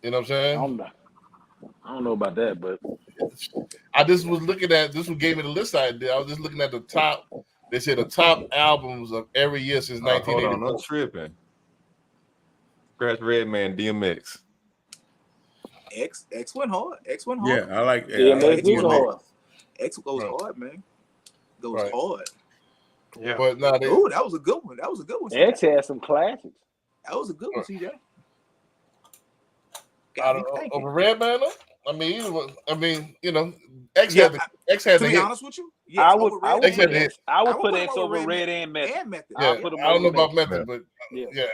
You know what I'm saying? I don't know about that, but I just was looking at this. Who gave me the list I did? I was just looking at the top. They said the top albums of every year since Hold on, 1984. I'm tripping. Scratch Redman, DMX. X went hard. X went hard. Yeah, I like DMX X is went hard. hard. X goes Right. hard, man. Goes Right. hard. Yeah. But now they, Ooh, that was a good one. That was a good one. X CJ. had some classics. That was a good one, CJ. out Got me of, thinking. over Redman, though? I mean, either one. I mean, you know, X Yeah, had the, X had To the be hit. honest with you, I yes, would, over I would, Red X had put the X, hit. I would I would put put X him over over Red Red and Method. and Method. Yeah, I'll put him I don't know over about Method. Method, but Yeah. yeah,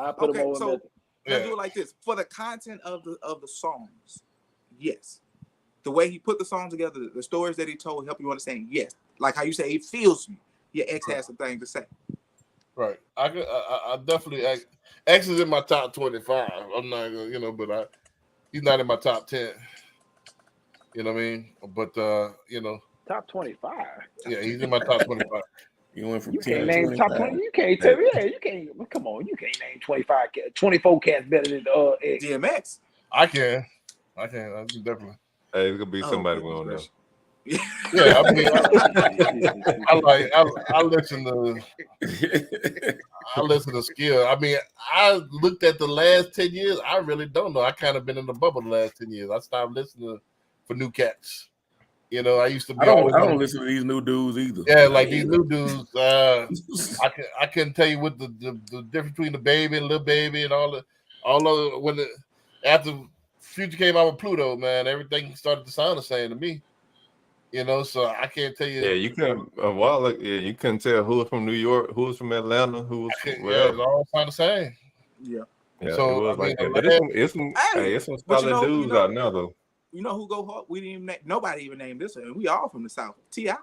I put him Okay, over so Method. let's yeah. do it like this. For the content of the songs, yes. The way he put the songs together, the stories that he told help you understand, yes. Like how you say, it feels me. Yeah, X has some things to say. Right. I definitely X is in my top 25. I'm not gonna, you know, but he's not in my top 10. You know what I mean? But you know, Top 25. yeah, he's in my top 25. You went from You 10 can't to name top 25. 20. You can't tell me. Yeah, you can't. Come on. You can't name 25 cats, 24 cats better than X. DMX. I can definitely. Hey, it's gonna be Oh, somebody we goodness don't know. gracious. Yeah, I mean, I listen to skill. I mean, I looked at the last 10 years. I really don't know. I kind of been in the bubble the last 10 years. I stopped listening for new cats. You know, I used to be I don't always listen to these new dudes either. yeah, like these new dudes. I couldn't tell you what the difference between the baby and little baby and all of when after Future came out with Pluto, man, everything started to sound the same to me. You know, so I can't tell you. Yeah, you couldn't a while ago, yeah, you couldn't tell who was from New York, who was from Atlanta, who was from Yeah, it wherever. all sound the same. Yeah. Yeah, So, it was I mean, like that. the But it's some but you solid know- dudes you know- out now though. You know who go hard? We didn't even nobody even named this one. We all from the South. T.I.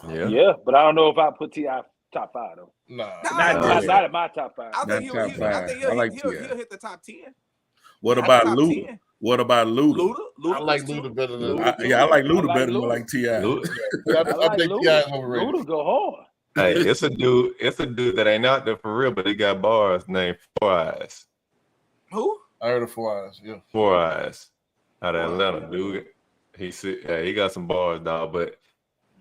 Yeah. Yeah, but I don't know if I put T.I. top 5 though. Nah, Not in my top 5. I Not think top five. I like he'll T.I. hit the top 10. What Not about top Luda? 10. What about Luda? Luda I like too. Luda better than Luda. I like Luda I like better than I Luda. like T.I. Yeah, I I like think Luda. T.I. is overrated. Luda go hard. Hey, it's a dude that ain't out there for real, but he got bars named Four Eyes. Who? I heard of 4 Eyes. Yeah, 4 Eyes out of Atlanta, dude. He got some bars, dog, but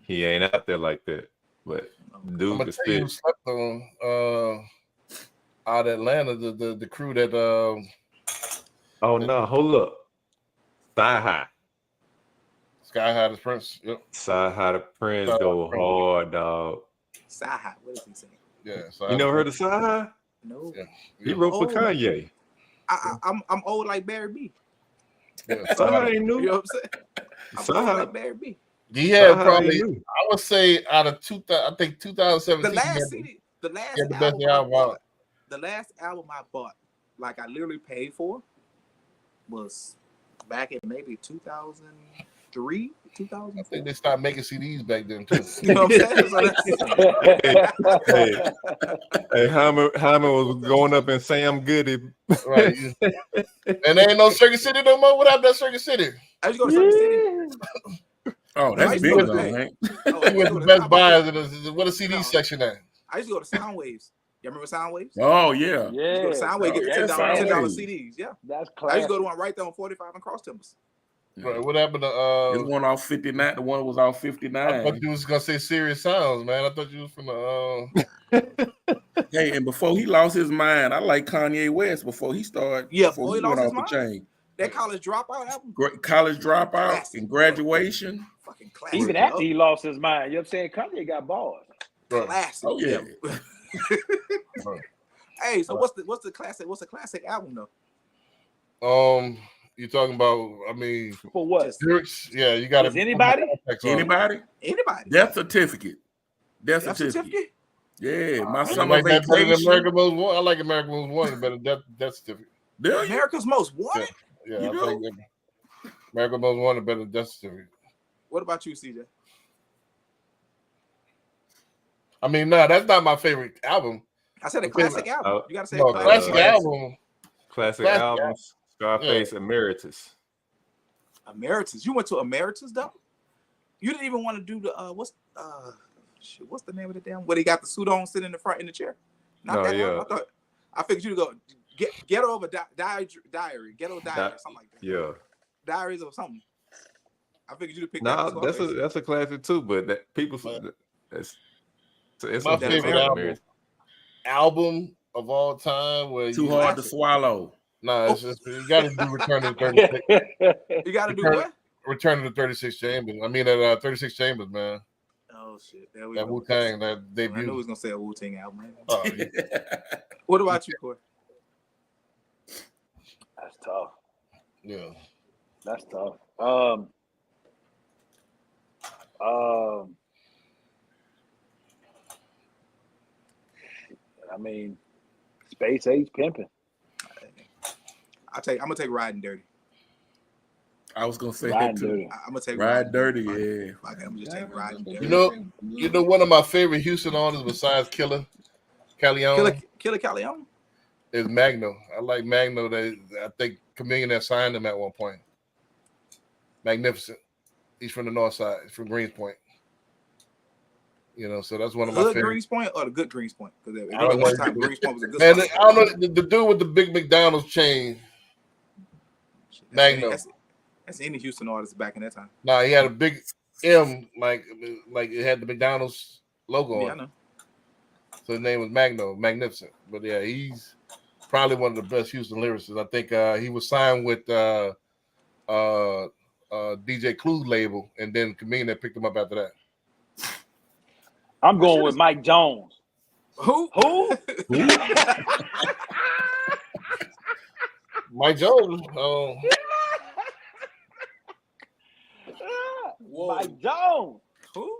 he ain't out there like that. But I'm dude gonna can tell you who spit. slept on out of Atlanta. The crew that Oh no, hold up. Sci High. Sky High the Prince. Yep. Sci High the Prince Sci-Hi go the Prince. hard, dog. Saha. What does he say? Yeah. You never heard of Sci High? No. Yeah. He wrote for Oh. Kanye. I'm old like Barry B. Yeah, Sci High ain't You know new. what I'm saying? I'm Sci old High. like Barry B. He had Sci-Hi probably, ain't new. I would say, out of 2000, I think 2017. The last he had CD, the last the best album I album bought, out. the last album I bought, like I literally paid for, was back in maybe 2003, I 2004. think they stopped making CDs back then too. You know what I'm saying? So that's, Hey, Hyman was going up in Sam Goody. Right. And there ain't no Circuit City no more. What happened to Circuit City? I just go to Circuit City. Oh, that's Nice big brother, though, hey. man. Oh, I He used went to to go Best Soundwaves. Buy and what a CD No. section at. I used to go to Soundwaves. You remember Soundwaves? Oh yeah. Yeah. You go to Soundwaves, get the yeah, $10 Soundwaves. CDs. Yeah. That's I used classic. to go to one right there on 45 and Cross Timbers. Right. What happened This to one off 59. The one was off I 59. thought you was gonna say Serious Sounds, man. I thought you was from the Hey, and before he lost his mind, I like Kanye West before he started. Yeah, before before he he went lost off his the mind. chain. That College Dropout album, College dropout Classic. and graduation. fucking classic. Even after he lost his mind, you know what I'm saying? Kanye got bars. Right. Classic. Oh yeah. Right. Hey, so what's the classic? What's the classic album though? You talking about? I mean, For what? Just- lyrics. Yeah, you got Is anybody? Anybody? Anybody? Death certificate. Death Death certificate. certificate? Yeah, my I summer like that better than vacation. American Most Wanted. I like American Most Wanted better than Death Certificate. Do you? America's Most Wanted? Yeah, You I do? think American Most Wanted better than Death Certificate. What about you, CJ? I mean, no, that's not my favorite album. I said a Okay, classic album. oh, You gotta say No, a classic classic. album. Classic Classic albums. Scarface Emeritus. Emeritus. You went to Emeritus though? You didn't even want to do the what's the name of the damn? Where they got the suit on, sitting in the front in the chair. Not Oh, that yeah. one. I figured you to go Ghetto of a Diary, Ghetto Diary, or something like that. Yeah. Diaries or something. I figured you to pick No, that. that's a classic too, but that people But it's my some favorite different album of all time. Where Too hard to swallow. Nah, it's just, you got to do Return to the 36. You got to do Return- what? Return to the 36 Chambers. I mean, 36 Chambers, man. Oh shit! There we That go. Wu Tang, that I knew he debut. was gonna say a Wu Tang album. Man. Oh, yeah. What about you, Corey? That's tough. Yeah. That's tough. I mean, Space Age pimping. I'm gonna take Riding Dirty. I was gonna say Riding that too. Dirty. I'm gonna take Ride dirty, Fuck it. yeah. Fuck it, I'm just taking Riding Dirty. You know, one of my favorite Houston artists besides Killer Callejon Killer Callejon. is Magno. I like Magno. I think Chameleon had signed him at one point. Magnificent. He's from the north side. He's from Greenspoint. You know, so that's one of my Hood favorites. Greenspoint or the good Greenspoint? Because I don't one know. time Greenspoint was a good Man, spot. I don't know the dude with the big McDonald's chain. Magno. That's any Houston artist back in that time. Nah, he had a big M, like it had the McDonald's logo Yeah, I on it. know. So his name was Magno, Magnificent. But yeah, he's probably one of the best Houston lyricists. I think he was signed with DJ Clue's label, and then Chameleon that picked him up after that. I'm going with Mike Jones. Who? Who? Mike Jones. Mike Jones. Who?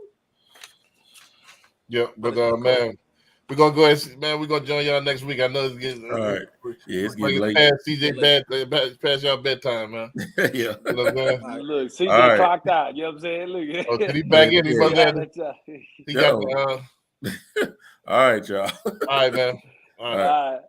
Yeah, but man, we're gonna go ahead. Man, we're gonna join y'all next week. I know it's getting All right. Yeah, it's like getting late. past CJ past y'all bedtime, man. Yeah. You know what I'm saying? Look, CJ All right. clocked out. You know what I'm saying? Look. Oh, did he back in? He Yeah. must have. He got Yo. All right, y'all. all right, man. All right. All right. All right.